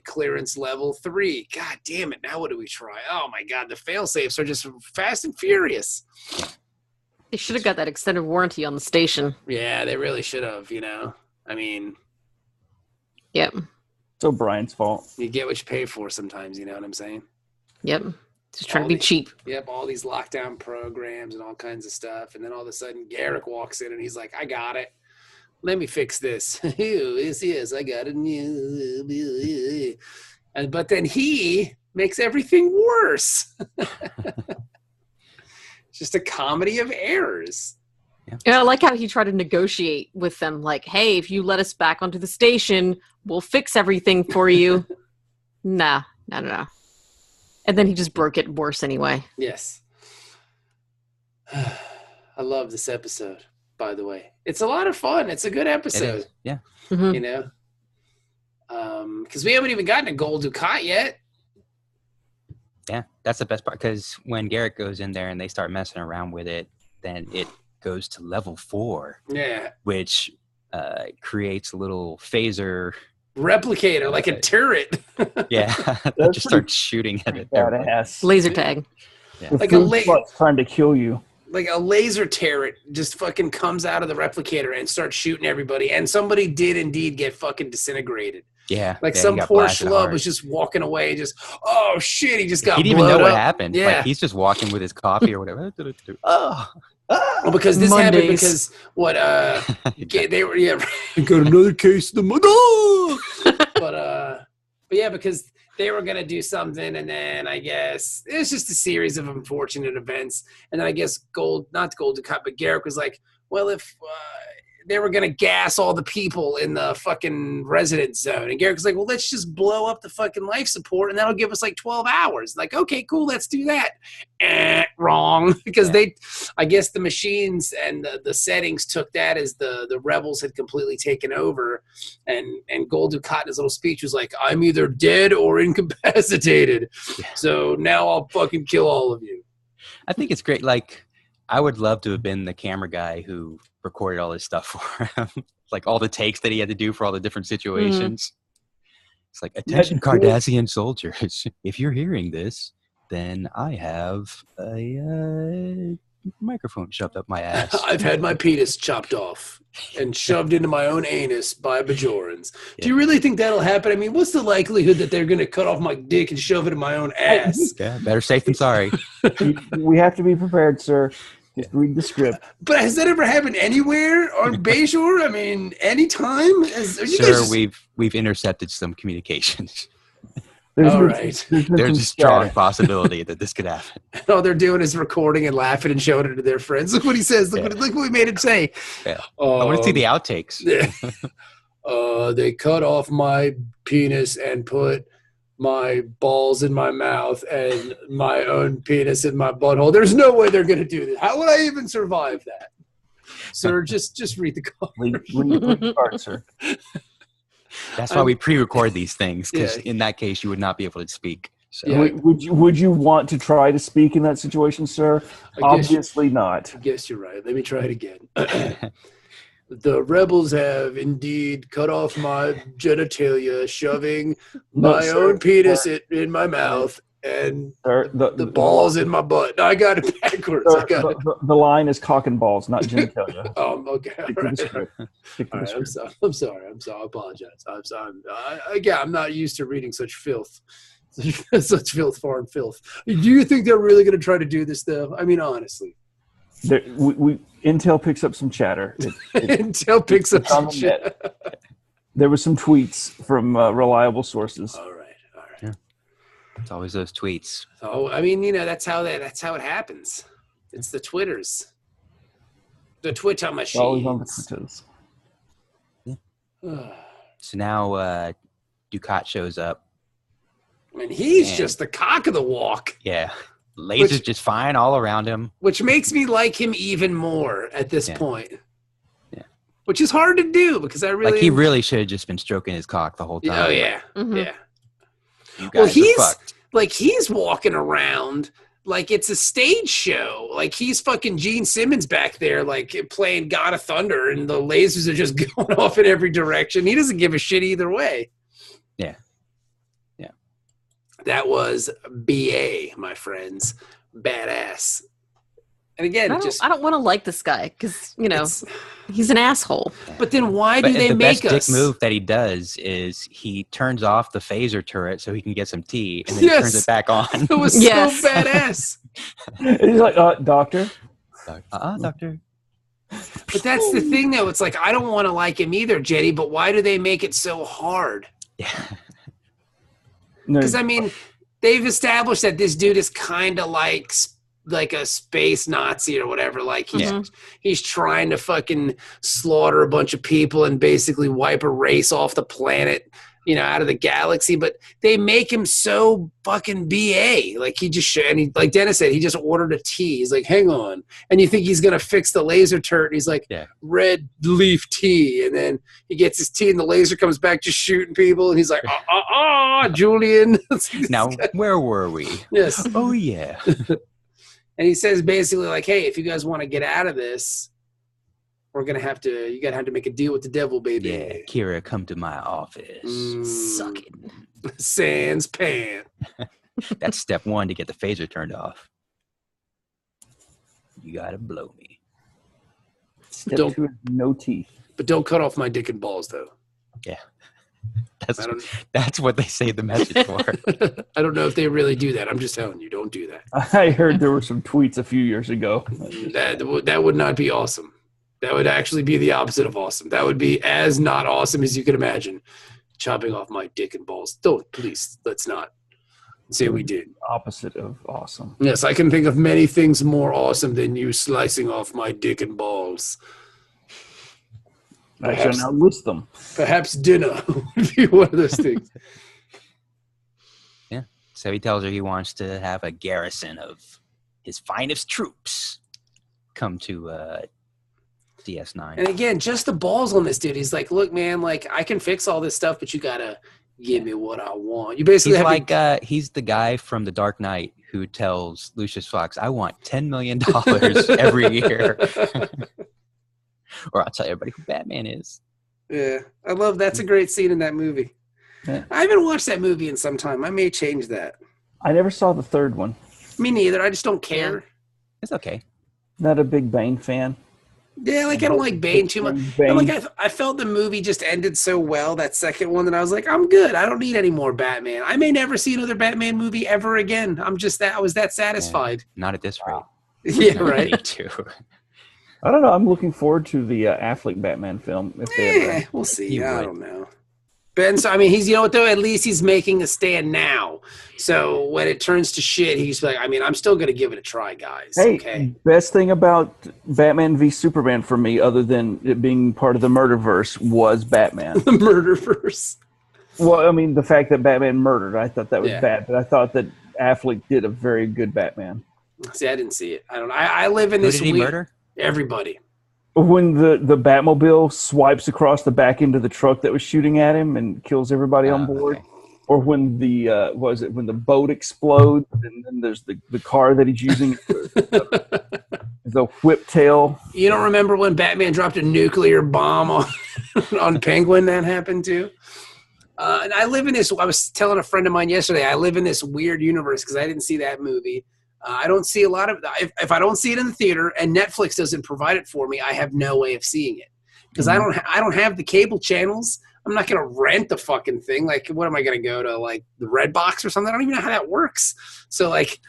clearance level 3. God damn it. Now what do we try? Oh my God. The failsafes are just fast and furious. They should have got that extended warranty on the station. Yeah, they really should have, you know. I mean, Yep. It's O'Brien's fault. you get what you pay for sometimes, you know what I'm saying? Yep. Just trying All to be these- cheap. Yep, all these lockdown programs and all kinds of stuff. And then all of a sudden, Garrick walks in and he's like, I got it. Let me fix this. yes, I got it. But then he makes everything worse. It's just a comedy of errors. Yeah, I like how he tried to negotiate with them, like, hey, if you let us back onto the station, we'll fix everything for you. Nah. And then he just broke it worse anyway. Yes. I love this episode, by the way. It's a lot of fun. It's a good episode. Yeah. Mhm. You know? Because we haven't even gotten a Gold Ducat yet. Yeah, that's the best part, because when Garrett goes in there and they start messing around with it, then it goes to level 4, Yeah. which creates a little phaser. Replicator, like a turret. Yeah, that That's just starts shooting at it. Badass. Laser tag. Yeah. The Like a food la- spot's trying to kill you. Like a laser turret just fucking comes out of the replicator and starts shooting everybody. And somebody did indeed get fucking disintegrated. Yeah, Like yeah, some he got poor blasted schlub hard. was just walking away, just, oh shit, he just got He didn't even know blowed what up. happened. Yeah. Like, he's just walking with his coffee or whatever. Oh, Well, because this happened Mondays. because they were got another case of the but yeah, because they were gonna do something, and then I guess it was just a series of unfortunate events, and then I guess not Gold Ducat, but Garrick was like, well, if they were gonna gas all the people in the fucking residence zone, and Garrick was like, well, let's just blow up the fucking life support, and that'll give us like 12 hours. Like, okay, cool, let's do that. Wrong, because I guess the machines and the settings took that as the rebels had completely taken over, and Gold Ducat in his little speech was like, I'm either dead or incapacitated, so now I'll fucking kill all of you. I think it's great. Like, I would love to have been the camera guy who recorded all this stuff for him, like all the takes that he had to do for all the different situations. It's like, attention, Cardassian soldiers. If you're hearing this, then I have a microphone shoved up my ass. I've had my penis chopped off and shoved into my own anus by Bajorans. Yeah. Do you really think that'll happen? I mean, what's the likelihood that they're going to cut off my dick and shove it in my own ass? Yeah, better safe than sorry. We have to be prepared, sir. Just read the script. But has that ever happened anywhere on Bayshore? I mean, anytime? Sir, we've intercepted some communications. All right. There's a strong possibility that this could happen. All they're doing is recording and laughing and showing it to their friends. Look what he says. Look what we made him say. Yeah. I want to see the outtakes. They cut off my penis and put my balls in my mouth and my own penis in my butthole. There's no way they're going to do this. How would I even survive that? Sir, just read the card. Read the card, sir. That's why we pre-record these things, because in that case, you would not be able to speak. So. Yeah. Would you want to try to speak in that situation, sir? Obviously not. I guess you're right. Let me try it again. The rebels have indeed cut off my genitalia, shoving my own penis in my mouth and the balls in my butt. No, I got it backwards. Sir, the line is cock and balls, not genitalia. Okay. All right. I'm sorry. I apologize. I'm not used to reading such filth. Such filth, foreign filth. Do you think they're really going to try to do this, though? I mean, honestly. Intel picks up some chatter. Intel picks up some chatter. There were some tweets from reliable sources. All right. Yeah. It's always those tweets. Oh, I mean, that's how it happens. It's the Twitters, the Twitter machines. Always on the Twitters. Yeah. So now Ducat shows up. I mean, he's just the cock of the walk. Yeah. Lasers just flying all around him. Which makes me like him even more at this point. Yeah. Which is hard to do because he really should have just been stroking his cock the whole time. Oh, yeah. Mm-hmm. Yeah. You guys are fucked. He's walking around like it's a stage show. Like he's fucking Gene Simmons back there, like playing God of Thunder, and the lasers are just going off in every direction. He doesn't give a shit either way. Yeah. That was BA, my friends. Badass. And again, I don't want to like this guy because, he's an asshole. But then why do they make us? The best dick move that he does is he turns off the phaser turret so he can get some tea, and then he turns it back on. It was so badass. He's like, doctor. Doctor. But that's the thing, though. It's like, I don't want to like him either, Jetty, but why do they make it so hard? Yeah. Because, I mean, they've established that this dude is kind of like a space Nazi or whatever. Like, he's trying to fucking slaughter a bunch of people and basically wipe a race off the planet, out of the galaxy. But they make him so fucking BA. Like, like Dennis said, he just ordered a tea. He's like, hang on. And you think he's going to fix the laser turret. And he's like, red leaf tea. And then he gets his tea and the laser comes back just shooting people. And he's like, Julian. Now, where were we? Yes. Oh, yeah. And he says basically like, hey, if you guys want to get out of this, you gotta have to make a deal with the devil, baby. Yeah, Kira, come to my office. Suck it. Sans pan. That's step one to get the phaser turned off. You gotta blow me. Step two is no teeth. But don't cut off my dick and balls, though. Yeah. That's what they say the message for. I don't know if they really do that. I'm just telling you, don't do that. I heard there were some tweets a few years ago. That would not be awesome. That would actually be the opposite of awesome. That would be as not awesome as you can imagine. Chopping off my dick and balls. Don't, please, let's not say we did. Opposite of awesome. Yes, I can think of many things more awesome than you slicing off my dick and balls. Actually, now list them. Perhaps dinner would be one of those things. Yeah. So he tells her he wants to have a garrison of his finest troops come to DS9. And again, just the balls on this dude. He's like, look, man, like I can fix all this stuff, but you gotta give me what I want. You basically he's the guy from The Dark Knight who tells Lucius Fox, I want $10 million every year. Or I'll tell everybody who Batman is. Yeah. That's a great scene in that movie. Yeah. I haven't watched that movie in some time. I may change that. I never saw the third one. Me neither. I just don't care. It's okay. Not a big Bane fan. Yeah, like I don't like Bane too much. Bane. And like I felt the movie just ended so well, that second one, that I was like, I'm good. I don't need any more Batman. I may never see another Batman movie ever again. I was that satisfied. Not at this rate. Yeah, Not right. me too. I don't know. I'm looking forward to the Affleck Batman film. If they ever. We'll see. You I would. don't know. Ben, so I mean, he's, you know what though? At least he's making a stand now. So when it turns to shit, he's like, I mean, I'm still going to give it a try, guys. Hey, Okay. best thing about Batman v Superman for me, other than it being part of the Murderverse, was Batman. The Murderverse. Well, I mean, the fact that Batman murdered, I thought that was Yeah. bad, but I thought that Affleck did a very good Batman. See, I didn't see it. I don't. I live in Who this did he weird. murder? Everybody. When the Batmobile swipes across the back end of the truck that was shooting at him and kills everybody on board, Okay. or when the when the boat explodes and then there's the car that he's using, the whip tail. You don't remember when Batman dropped a nuclear bomb on Penguin? That happened too. And I live in this. I was telling a friend of mine yesterday. I live in this weird universe because I didn't see that movie. I don't see a lot of. If I don't see it in the theater and Netflix doesn't provide it for me, I have no way of seeing it because I don't have the cable channels. I'm not going to rent the fucking thing. Like, what am I going to go to, like the Redbox or something? I don't even know how that works. So, like,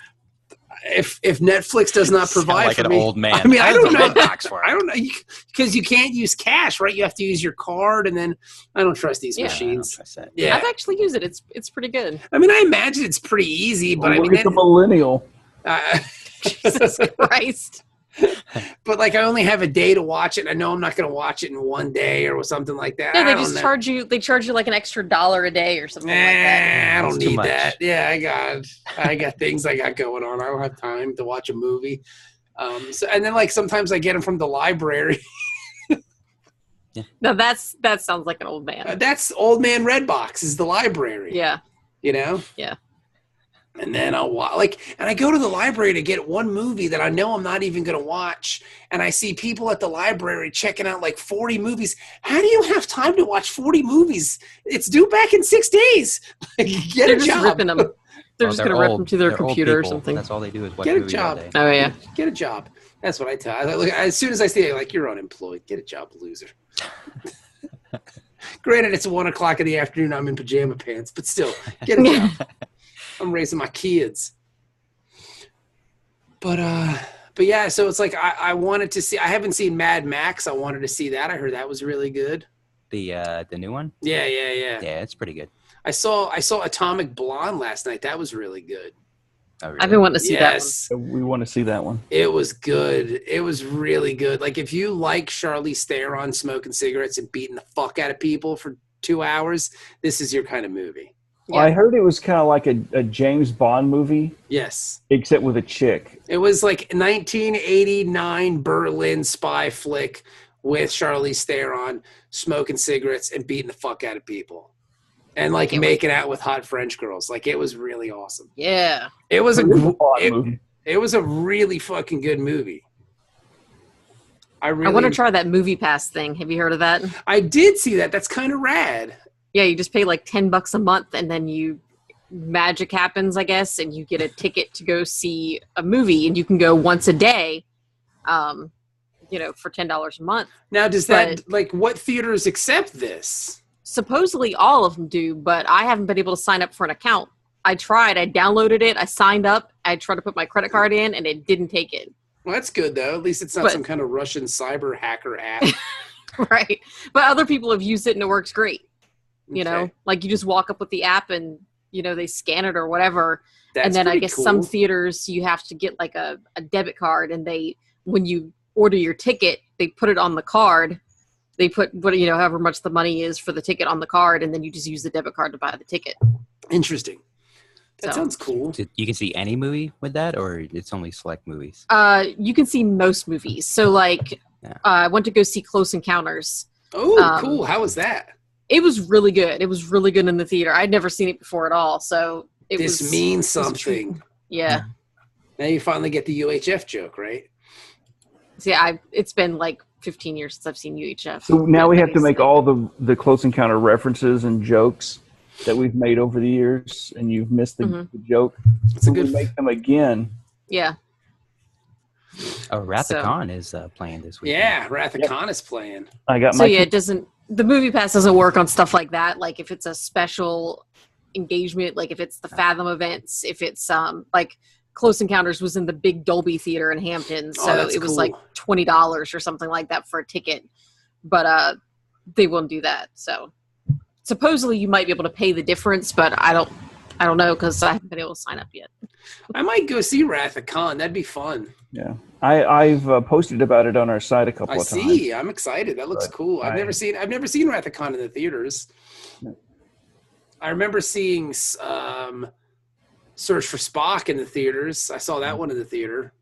if Netflix does not provide like for an me, old man. I mean, I don't know. Box for I don't know because you can't use cash, right? You have to use your card, and then I don't trust these Yeah. machines. That. Yeah, I've actually used it. It's pretty good. I mean, I imagine it's pretty easy, but I Look mean, at the millennial. Jesus Christ. But like, I only have a day to watch it. And I know I'm not going to watch it in one day or something like that. Yeah, I they don't just know. charge you. They charge you like an extra $1 a day or something like that. I don't That's too need much. that. Yeah, I got things I got going on. I don't have time to watch a movie. So and then like sometimes I get them from the library. No, that sounds like an old man. That's Old Man Redbox is the library. Yeah. You know. Yeah. And then and I go to the library to get one movie that I know I'm not even going to watch. And I see people at the library checking out like 40 movies. How do you have time to watch 40 movies? It's due back in 6 days. Get They're a just job. ripping them. They're Well, just going to rip old. them to their They're old computer or people. something. That's all they do is watch Get a movies all job. day. Oh yeah. Get a job. That's what I tell. As soon as I see it, like, you're unemployed. Get a job, loser. Granted, it's 1 o'clock in the afternoon. I'm in pajama pants, but still, get a job. I'm raising my kids. But yeah, so it's like I wanted to see. I haven't seen Mad Max. I wanted to see that. I heard that was really good. The new one? Yeah. Yeah, it's pretty good. I saw Atomic Blonde last night. That was really good. Oh, really? I've been wanting to see that one. Yes, We want to see that one. it was good. It was really good. Like, if you like Charlize Theron smoking cigarettes and beating the fuck out of people for 2 hours, this is your kind of movie. Yeah. I heard it was kind of like a James Bond movie, Yes. except with a chick. It was like 1989 Berlin spy flick with Charlize Theron smoking cigarettes and beating the fuck out of people. And like making out with hot French girls. Like, it was really awesome. Yeah. It was It was a Bond movie. it was a really fucking good movie. I want to try that Movie Pass thing. Have you heard of that? I did see that. That's kind of rad. Yeah, you just pay like $10 a month, and then magic happens, I guess, and you get a ticket to go see a movie, and you can go once a day, for $10 a month. Now, does that, like, what theaters accept this? Supposedly all of them do, but I haven't been able to sign up for an account. I tried. I downloaded it. I signed up. I tried to put my credit card in, and it didn't take it. Well, that's good, though. At least it's not some kind of Russian cyber hacker app. Right. But other people have used it, and it works great. You know, Okay. like you just walk up with the app and, they scan it or whatever. That's and then I pretty guess cool. some theaters you have to get like a debit card, and when you order your ticket, they put it on the card. They put however much the money is for the ticket on the card, and then you just use the debit card to buy the ticket. Interesting. That So- sounds cool. You can see any movie with that, or it's only select movies? You can see most movies. So like, Yeah. I went to go see Close Encounters. Oh, cool. How was that? It was really good. It was really good in the theater. I'd never seen it before at all. So This means something. Yeah. Now you finally get the UHF joke, right? See, it's been like 15 years since I've seen UHF. So now we have to Obviously. make all the Close Encounter references and jokes. that we've made over the years, and you've missed the, Mhm. the joke. It's a When good. we make them again. Yeah. Oh, Wrath So- of Khan is playing this weekend. Yeah, Wrath of Yep. Khan is playing. I got So my yeah, it doesn't. The movie pass doesn't work on stuff like that. Like if it's a special engagement, like if it's the Fathom events, if it's like Close Encounters was in the big Dolby Theater in Hampton, so that's it was cool. like $20 or something like that for a ticket. But they won't do that. So supposedly you might be able to pay the difference, but I don't know because I haven't been able to sign up yet. I might go see Wrath of Khan. That'd be fun. Yeah, I've posted about it on our site a couple I of times. see. I'm excited. That looks But cool. I've I- never seen Wrath of Khan in the theaters. I remember seeing Search for Spock in the theaters. I saw that one in the theater.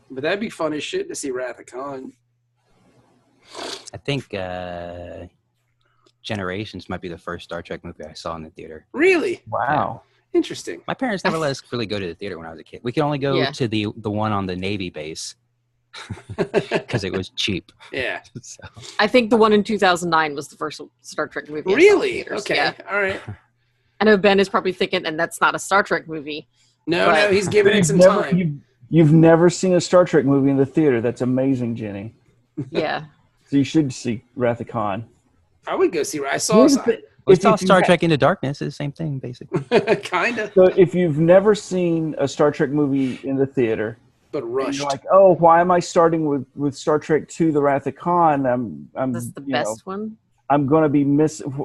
But that'd be fun as shit to see Wrath of Khan. I think Generations might be the first Star Trek movie I saw in the theater. Really? Wow. Interesting. My parents never let us really go to the theater when I was a kid. We could only go Yeah. to the one on the Navy base because it was cheap. Yeah. So, I think the one in 2009 was the first Star Trek movie. I saw in Really? theaters. Okay. Yeah. All right. I know Ben is probably thinking, and that's not a Star Trek movie. No, But- he's giving it some time. You've never seen a Star Trek movie in the theater. That's amazing, Jenny. Yeah. So you should see Wrath of Khan. I would go see. I saw we If saw you Star ha- Trek Into Darkness. It's the same thing, basically. kind of, So if you've never seen a Star Trek movie in the theater, but and rushed. you're like, oh, why am I starting with Star Trek II: The Wrath of Khan? That's the best one. I'm going to be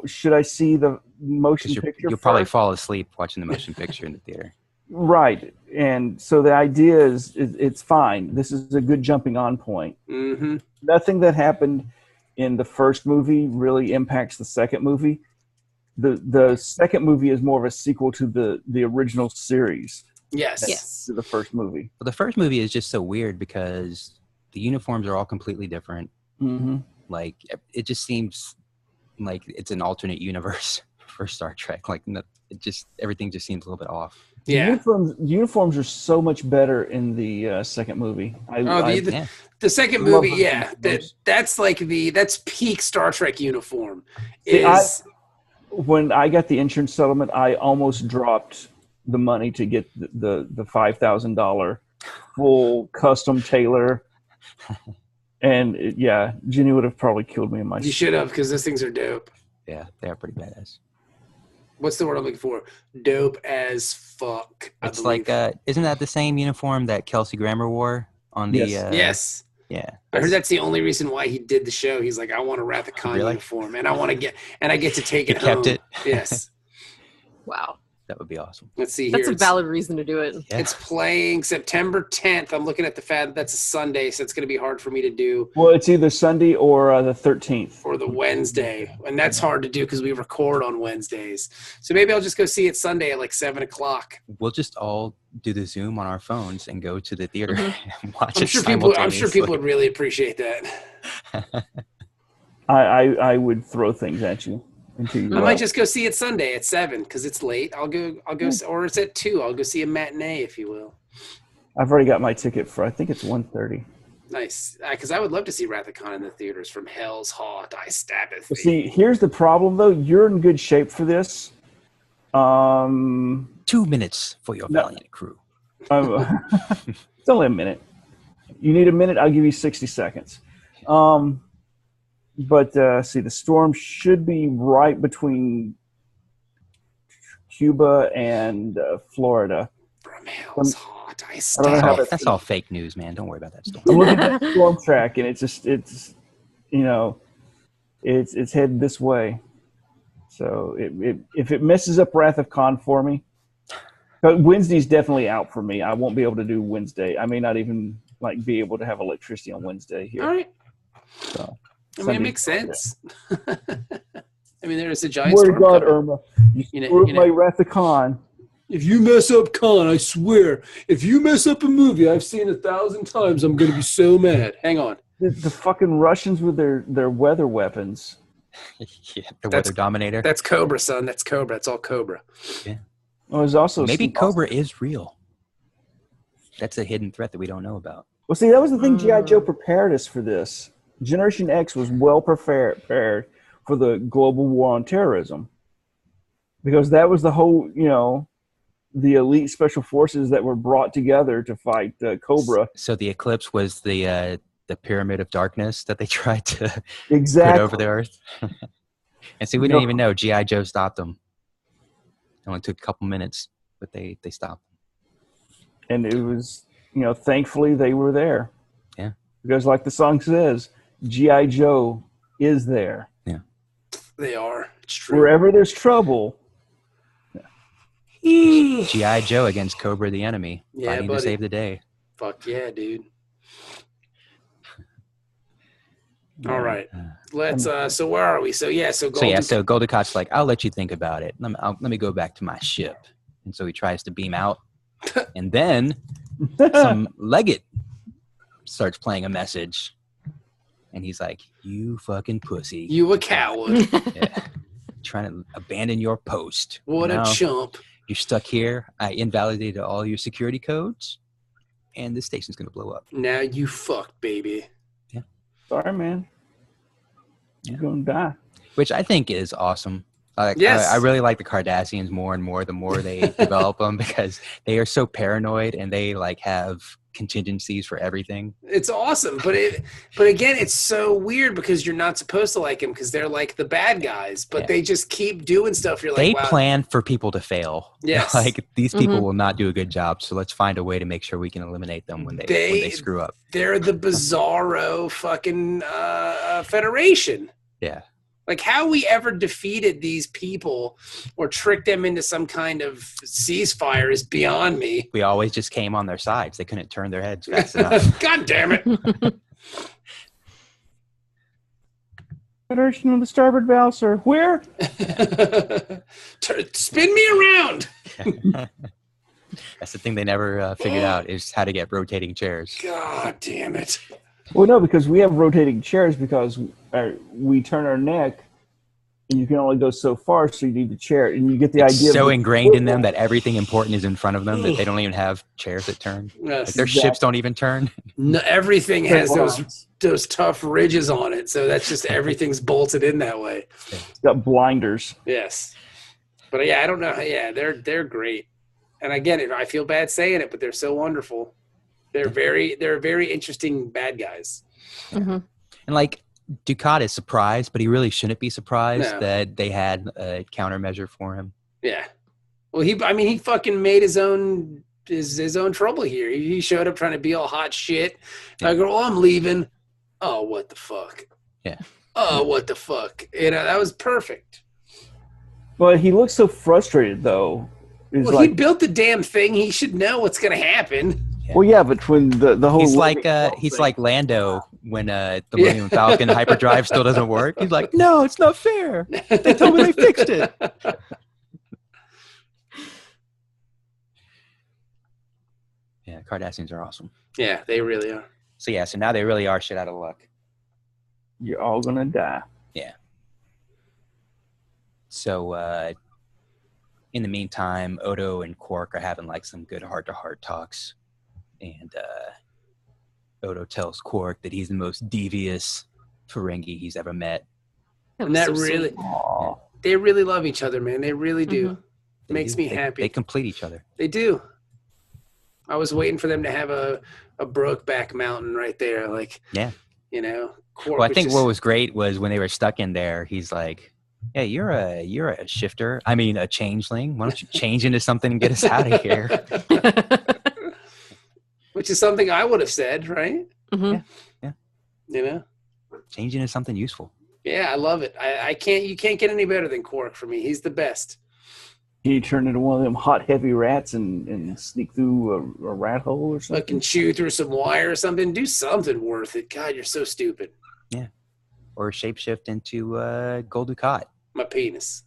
Should I see the motion 'Cause picture? you'll probably first? fall asleep watching the motion picture in the theater. Right, and so the idea is it's fine. This is a good jumping on point. Mm-hmm. Nothing that happened in the first movie really impacts the second movie. The second movie is more of a sequel to the original series Yes. Yes. to the first movie. Well, the first movie is just so weird because the uniforms are all completely different. Mm-hmm. Like it just seems like it's an alternate universe for Star Trek. Like everything just seems a little bit off. Yeah. Uniforms are so much better in the second movie. The second love movie, the yeah, uniforms. that's peak Star Trek uniform. See, Is when I got the insurance settlement, I almost dropped the money to get the $5,000 full custom tailor. And Jenny would have probably killed me in my you should have, because those things are dope. Yeah, they are pretty badass. What's the word I'm looking for? Dope as fuck. I It's believe. like, isn't that the same uniform that Kelsey Grammer wore on the? Yes. yes. Yeah. I heard that's the only reason why he did the show. He's like, I want a Wrath of Khan Really? uniform, and I get to take He it kept home. it? Yes. Wow. That would be awesome. Let's see here. That's a valid reason to do it. Yeah. It's playing September 10th. I'm looking at the fact that's a Sunday, so it's going to be hard for me to do. Well, it's either Sunday or the 13th. Or the Wednesday, and that's hard to do because we record on Wednesdays. So maybe I'll just go see it Sunday at like 7:00. We'll just all do the Zoom on our phones and go to the theater and watch I'm it sure people simultaneously. would really appreciate that. I would throw things at you until you I might just go see it Sunday at 7 because it's late. I'll go, or it's at 2. I'll go see a matinee, if you will. I've already got my ticket for. I think it's 1:30. Nice, because I would love to see Wrath of Khan in the theaters. From Hell's Hawk, I stabbeth thee. See, here's the problem though. You're in good shape for this. 2 minutes for your No. valiant crew. It's only a minute. You need a minute? I'll give you 60 seconds. But see, the storm should be right between Cuba and Florida. From Hell's Hawk, I I don't know stabbeth how thee. that's- That's all fake news, man. Don't worry about that storm. I'm looking at the storm track, and it's it's headed this way. So if it messes up Wrath of Khan for me, but Wednesday's definitely out for me. I won't be able to do Wednesday. I may not even be able to have electricity on Wednesday here. All right. So, I mean, it Sunday- makes sense. I mean, there is a giant Swear to storm God, coming. Irma, you You know- screwed you know- my Wrath of Khan. If you mess up Khan, I swear, if you mess up a movie I've seen 1,000 times, I'm going to be so mad. Hang on. The fucking Russians with their weather weapons. Yeah, the weather dominator. That's Cobra, son. That's Cobra. It's all Cobra. Oh, there's also Maybe some- Cobra is real. That's a hidden threat that we don't know about. Well, see, that was the thing. G.I. Joe prepared us for this. Generation X was well prepared for the global war on terrorism. because that was the whole, the elite special forces that were brought together to fight Cobra. So the eclipse was the pyramid of darkness that they tried to Exactly. put over the Earth. And see, we didn't even know G.I. Joe stopped them. It only took a couple minutes, but they stopped them. And it was, thankfully they were there. Yeah. Because like the song says, G.I. Joe is there. Yeah. They are. It's true. Wherever there's trouble. G.I. Joe against Cobra the enemy. Yeah, fighting to save the day. Fuck yeah, dude. All right. Let's so where are we? So Gul Dukat's like, I'll let you think about it. Let me go back to my ship. And so he tries to beam out. And then some Leggett starts playing a message. And he's like, you fucking pussy. You a coward. Yeah. Trying to abandon your post. What a chump. You're stuck here. I invalidated all your security codes. And this station's going to blow up. Now you fucked, baby. Yeah. Sorry, man. You're going to die. Which I think is awesome. Yes. I really like the Cardassians more and more the more they develop them, because they are so paranoid and they have contingencies for everything. It's awesome, but again, it's so weird because you're not supposed to like them because they're like the bad guys, but they just keep doing stuff. You're like, they wow. plan for people to fail. Yes, these people will not do a good job, so let's find a way to make sure we can eliminate them when they screw up. They're the bizarro fucking Federation. Yeah. Like how we ever defeated these people or tricked them into some kind of ceasefire is beyond me. We always just came on their sides. They couldn't turn their heads fast enough. God damn it. Federation on the starboard bow, sir. Where? Spin me around. That's the thing they never figured out, is how to get rotating chairs. God damn it. Well, no, because we have rotating chairs because we turn our neck and you can only go so far, so you need the chair. And you get the idea. So ingrained in them that everything important is in front of them that they don't even have chairs that turn. Yes, their ships don't even turn. No, everything has those tough ridges on it. So that's just everything's bolted in that way. It's got blinders. Yes. But yeah, I don't know. Yeah, they're great. And again, I feel bad saying it, but they're so wonderful. They're very interesting bad guys. Mm-hmm. And Dukat is surprised, but he really shouldn't be surprised that they had a countermeasure for him. Yeah. Well, he fucking made his own trouble here. He showed up trying to be all hot shit. I go, oh, I'm leaving. Oh, what the fuck? Yeah. Oh, what the fuck? That was perfect. But he looks so frustrated, though. He built the damn thing. He should know what's going to happen. Yeah. Well, yeah, but when the whole he's like Lando when the Millennium Falcon hyperdrive still doesn't work. He's like, no, it's not fair. They told me they fixed it. Yeah, Cardassians are awesome. Yeah, they really are. So now they really are shit out of luck. You're all gonna die. Yeah. So in the meantime, Odo and Quark are having some good heart-to-heart talks. And Odo tells Quark that he's the most devious Ferengi he's ever met. And that really, they really love each other, man. They really do. Mm-hmm. Makes me happy. They complete each other. They do. I was waiting for them to have a Brokeback Mountain right there. Quark. Well, I think what was great was when they were stuck in there, he's like, yeah, you're a shifter. I mean, a changeling. Why don't you change into something and get us out of here? Which is something I would have said, right? Mm-hmm. Yeah. Change into something useful. Yeah, I love it. You can't get any better than Quark for me. He's the best. Can you turn into one of them hot, heavy rats and sneak through a rat hole or something? Fucking chew through some wire or something. Do something worth it. God, you're so stupid. Yeah. Or shapeshift into Gul Dukat. My penis.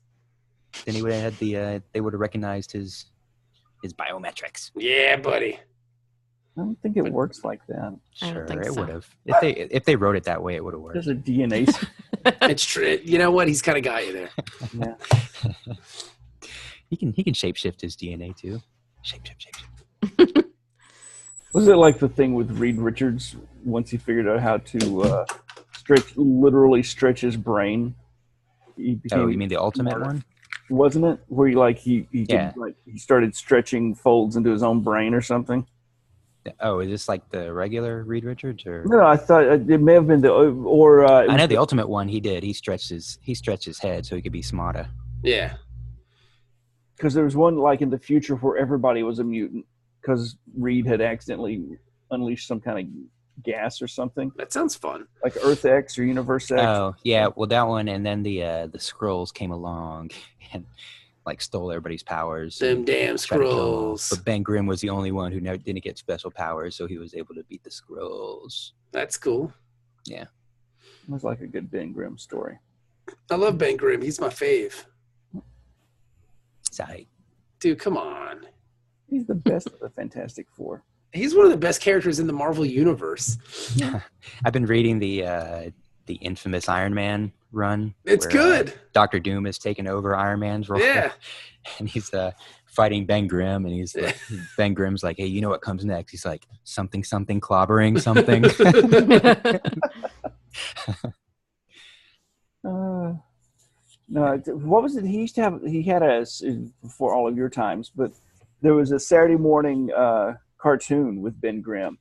Then he would have had they would have recognized his biometrics. Yeah, buddy. I don't think it works like that. Sure, it would have. If they wrote it that way, it would have worked. There's a DNA. It's true. You know what? He's kind of got you there. Yeah. He can shapeshift his DNA too. Shapeshift. Was it like the thing with Reed Richards once he figured out how to literally stretch his brain? You mean the ultimate one? wasn't it? Where he Yeah. could, he started stretching folds into his own brain or something. Oh, is this like the regular Reed Richards, or No, I thought it may have been I know the ultimate one he did. He stretched his head so he could be smarter. Yeah. because there was one like in the future where everybody was a mutant because Reed had accidentally unleashed some kind of gas or something, That sounds fun. like Earth X or Universe X. Oh yeah, well that one, and then the Skrulls came along and like stole everybody's powers. Them damn tried to kill 'em all. Skrulls. But Ben Grimm was the only one who didn't get special powers, so he was able to beat the Skrulls. That's cool. It was like a good Ben Grimm story. I love Ben Grimm. He's my fave. Tight. Dude, come on. He's the best of the Fantastic Four. He's one of the best characters in the Marvel Universe. I've been reading the infamous Iron Man run. It's where, good. Dr. Doom has taken over Iron Man's role. Yeah. And he's fighting Ben Grimm, and he's like, Ben Grimm's like, hey, you know what comes next? He's like, something clobbering something. No, what was it? He used to have. He had before all of your times, but there was a Saturday morning cartoon with Ben Grimm,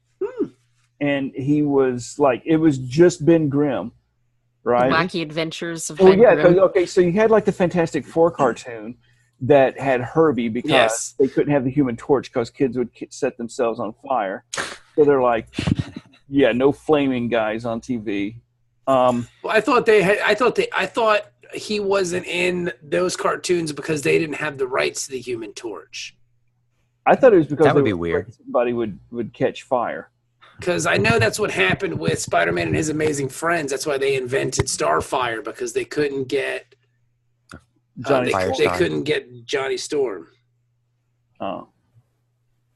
and he was like, it was just Ben Grimm, right? Wacky Adventures of Oh Ben yeah, Grimm. okay. So you had like the Fantastic Four cartoon that had Herbie because Yes. they couldn't have the Human Torch because kids would set themselves on fire. So they're like, yeah, no flaming guys on TV. Well, I thought he wasn't in those cartoons because they didn't have the rights to the Human Torch. I thought it was because That would they be were weird. afraid somebody would catch fire. Because I know that's what happened with Spider-Man and His Amazing Friends. That's why they invented Starfire, because they couldn't get Johnny Fire they Star. couldn't get Johnny Storm. Oh.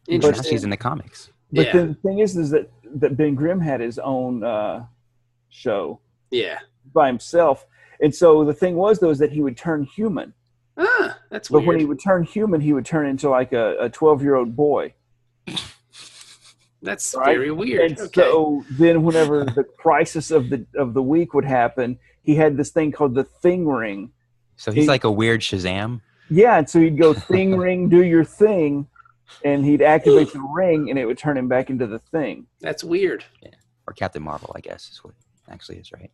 Now Interesting. she's in the comics. But Yeah. then the thing is that Ben Grimm had his own show Yeah. by himself. And so the thing was, though, is that he would turn human. Ah, that's But weird. when he would turn human, he would turn into like a 12-year-old boy. That's Right? very weird. And Okay. so then whenever the crisis of the week would happen, he had this thing called the Thing Ring. So he's like a weird Shazam. Yeah, and so he'd go Thing Ring, do your thing, and he'd activate the ring, and it would turn him back into the Thing. That's weird. Or Captain Marvel, I guess is what it actually is, right?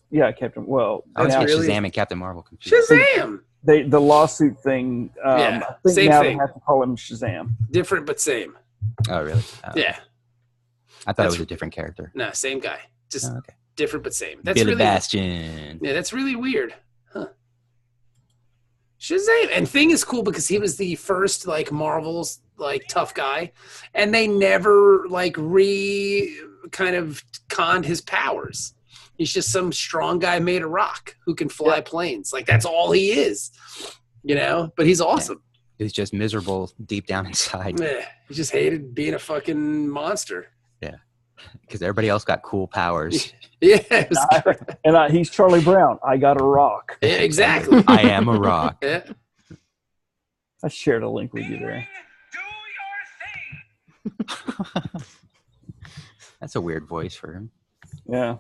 Yeah, Captain. Well, I was now really- Shazam and Captain Marvel confused. Shazam! the lawsuit thing. Yeah, I think same now thing. they have to call him Shazam. Different but same. Oh, really? Oh, Yeah. I thought it was a different character. No, same guy. Just Oh, okay. different but same. That's Billy really Bastion. Yeah, that's really weird. Huh. Shazam. And Thing is cool because he was the first like Marvel's like tough guy, and they never like kind of conned his powers. He's just some strong guy made of rock who can fly planes. Like that's all he is. You know? But he's awesome. He's just miserable deep down inside Yeah. He just hated being a fucking monster. because everybody else got cool powers. Yeah, it was And he's Charlie Brown. I got a rock. yeah, exactly. I am a rock. Yeah. I shared a link with you there. That's a weird voice for him. Yeah.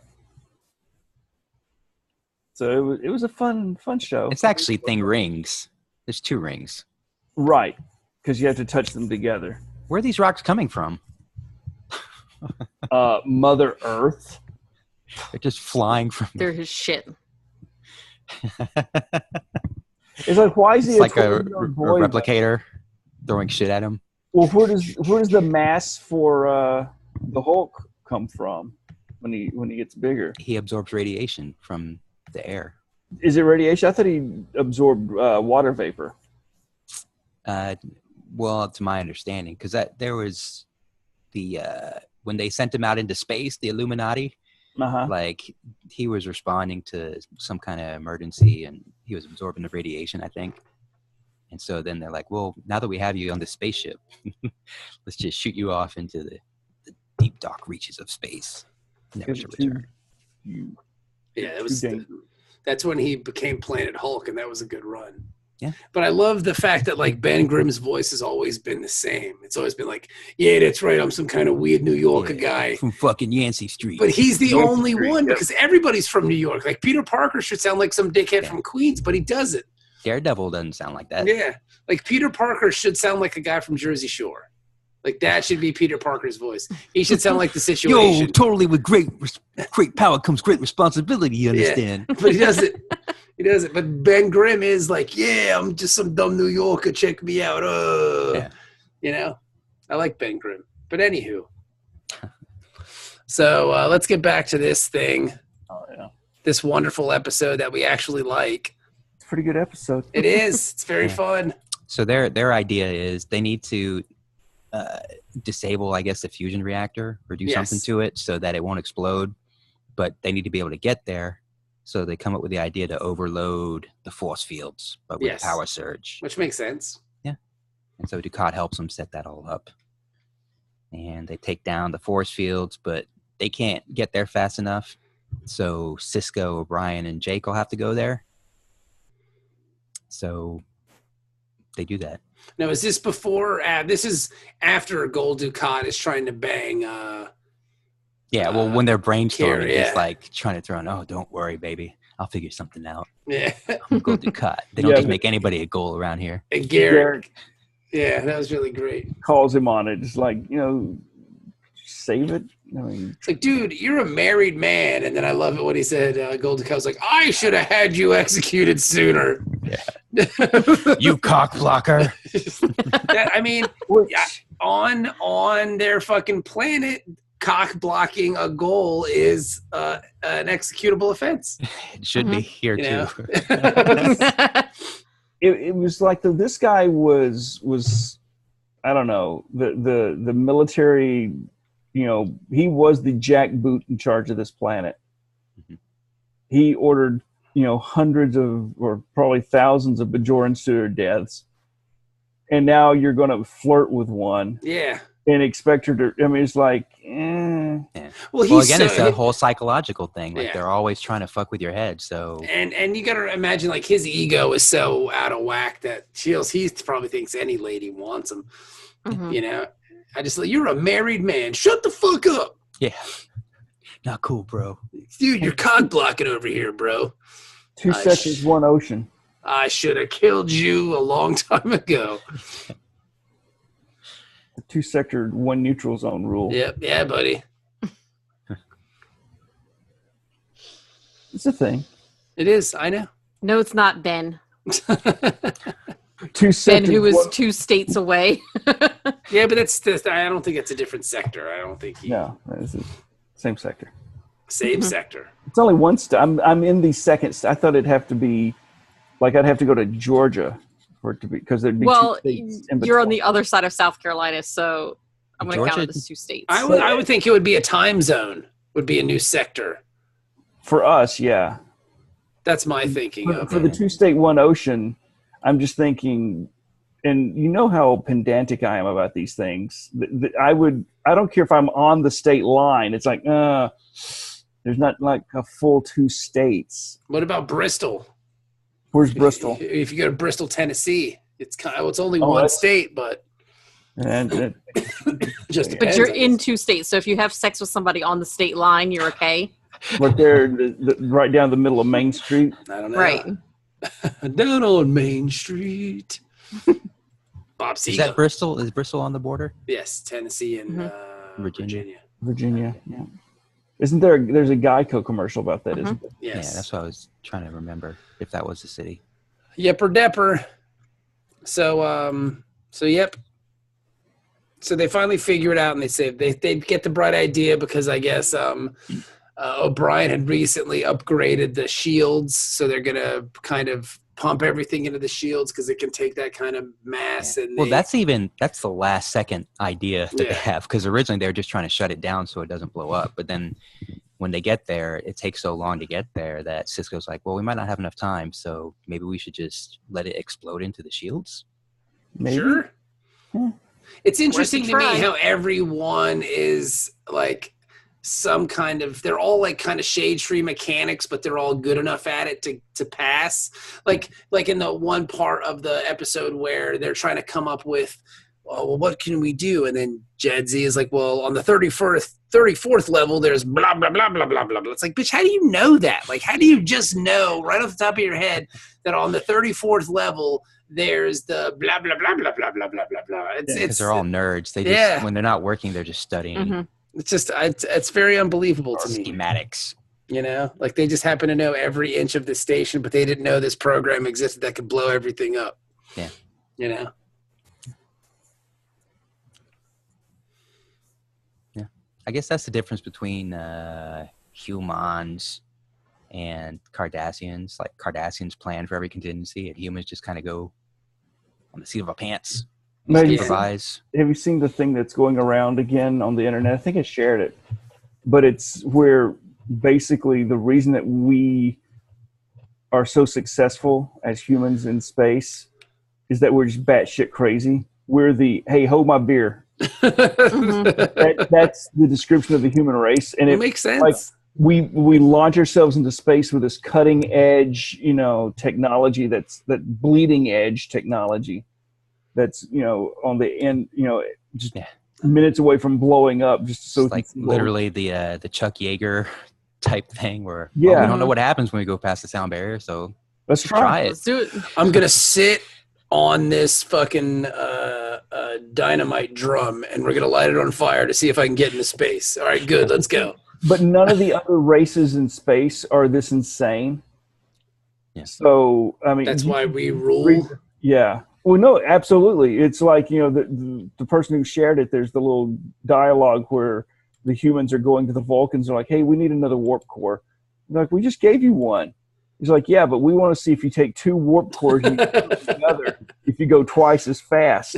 So it was a fun show. It's actually Thing Rings. There's 2 rings. Right, because you have to touch them together. Where are these rocks coming from? Mother Earth. They're just flying from. They're his shit. It's like, why is he It's like a 12-year-old boy? replicator throwing shit at him. Well, where does the mass for the Hulk come from when he gets bigger? He absorbs radiation from the air. Is it radiation? I thought he absorbed water vapor. Well, to my understanding, because there was the when they sent him out into space, the Illuminati, Uh-huh. like he was responding to some kind of emergency, and he was absorbing the radiation, I think. And so then they're like, "Well, now that we have you on the spaceship, let's just shoot you off into the deep dark reaches of space, never to return." Yeah, Too that's when he became Planet Hulk, and that was a good run. Yeah. But I love the fact that like Ben Grimm's voice has always been the same. It's always been like, yeah, that's right, I'm some kind of weird New Yorker guy. From fucking Yancey Street. But he's the Yancey only Street, one yep. because everybody's from New York. Like Peter Parker should sound like some dickhead from Queens, but he doesn't. Daredevil doesn't sound like that. Yeah. Like Peter Parker should sound like a guy from Jersey Shore. Like that should be Peter Parker's voice. He should sound like the situation. Yo, totally with great power comes great responsibility, you understand? Yeah, but he doesn't. He doesn't. But Ben Grimm is like, yeah, I'm just some dumb New Yorker. Check me out. Yeah. You know, I like Ben Grimm. But anywho. So let's get back to this thing. Oh, yeah. This wonderful episode that we actually like. It's a pretty good episode. It is. It's very fun. So their idea is they need to disable, I guess, the fusion reactor or do something to it so that it won't explode. But they need to be able to get there. So they come up with the idea to overload the force fields, but with a power surge. Which makes sense. Yeah. And so Ducat helps them set that all up. And they take down the force fields, but they can't get there fast enough. So Cisco, O'Brien, and Jake will have to go there. So they do that. Now, is this before? This is after Gold Ducat is trying to bang. Yeah, well, when they're brainstorming, yeah. he's like trying to throw in, oh, don't worry, baby. I'll figure something out. Yeah. I'm Gold Ducat. They don't just make anybody a goal around here. And Garrick. Yeah, that was really great. Calls him on it. It's like, save it. I mean, It's like, dude, you're a married man. And then I love it when he said, Gold Ducat was like, I should have had you executed sooner. Yeah. You cock blocker. I mean, on their fucking planet, cock blocking a goal is an executable offense. It should be here too. it was like this guy was I don't know, the military, he was the jackboot in charge of this planet. Mm-hmm. He ordered hundreds of or probably thousands of Bajoran sewer deaths, and now you're going to flirt with one. Yeah. And expect her to. I mean, it's like, Yeah. Well, again, it's a whole psychological thing. Like they're always trying to fuck with your head. So and you got to imagine, like, his ego is so out of whack that he probably thinks any lady wants him. Mm-hmm. You're a married man. Shut the fuck up. Yeah. Not cool, bro. Dude, you're cock blocking over here, bro. 2 seconds, one ocean. I should have killed you a long time ago. 2 sector, 1 neutral zone rule. Yep. Yeah, buddy. It's a thing. It is. I know. No, it's not Ben. 2 sectors. Ben, who was 2 states away. Yeah, but I don't think it's a different sector. I don't think No, it's the same sector. Same sector. It's only one I'm in the second. I thought it'd have to be, like, I'd have to go to Georgia for it to be, because there'd be 2 states in between. You're on the other side of South Carolina, so I'm going to count it as 2 states. I would think it would be a time zone. Would be a new sector. For us, yeah. That's my thinking. For the 2 state, 1 ocean, I'm just thinking, and you know how pedantic I am about these things. I don't care if I'm on the state line. It's like, there's not like a full 2 states. What about Bristol? Where's Bristol? If you go to Bristol, Tennessee, it's only one state, but and just but you're in 2 states, so if you have sex with somebody on the state line, you're okay. Right there, right down the middle of Main Street. I don't know. Right. Down on Main Street. Bob Seger. Is that Bristol? Is Bristol on the border? Yes, Tennessee and Virginia. Yeah. Isn't there's a Geico commercial about that, isn't there? Yes. Yeah, that's what I was trying to remember, if that was the city. Yepper Depper. So, yep. So they finally figure it out, and they say they get the bright idea because I guess O'Brien had recently upgraded the shields, so they're going to kind of pump everything into the shields because it can take that kind of mass. Yeah. And that's the last second idea that they have, because originally they were just trying to shut it down so it doesn't blow up. But then when they get there, it takes so long to get there that Cisco's like, well, we might not have enough time, so maybe we should just let it explode into the shields. Maybe. Sure. Yeah. It's interesting to me how everyone is like some kind of, they're all like kind of shade tree mechanics, but they're all good enough at it to pass. Like in the one part of the episode where they're trying to come up with oh, well, what can we do? And then Jedzia is like, well, on the 34th level, there's blah, blah, blah, blah, blah, blah, blah. It's like, bitch, how do you know that? Like, how do you just know right off the top of your head that on the 34th level, there's the blah, blah, blah, blah, blah, blah, blah, blah, blah. Because they're all nerds. They just, when they're not working, they're just studying. Mm-hmm. It's just, it's very unbelievable to me. Schematics. You know, like they just happen to know every inch of the station, but they didn't know this program existed that could blow everything up. Yeah. You know? Yeah. I guess that's the difference between humans and Cardassians. Like Cardassians plan for every contingency, and humans just kind of go on the seat of our pants. Improvise. Have you seen the thing that's going around again on the internet? I think I shared it. But it's where basically the reason that we are so successful as humans in space is that we're just batshit crazy. We're the, hey, hold my beer. That's the description of the human race. And it makes sense. Like, we launch ourselves into space with this cutting edge, technology that's bleeding edge technology that's, on the end, just minutes away from blowing up. Just so it's like literally the Chuck Yeager type thing where we don't know what happens when we go past the sound barrier, so let's try it. Let's do it. I'm gonna sit on this fucking dynamite drum and we're gonna light it on fire to see if I can get into space. All right, good, let's go. But none of the other races in space are this insane. Yeah. So I mean, that's why we rule. Yeah. Well, no, absolutely. It's like, the person who shared it, there's the little dialogue where the humans are going to the Vulcans. They're like, hey, we need another warp core. They're like, we just gave you one. He's like, yeah, but we want to see if you take 2 warp cores and you put them together, if you go twice as fast.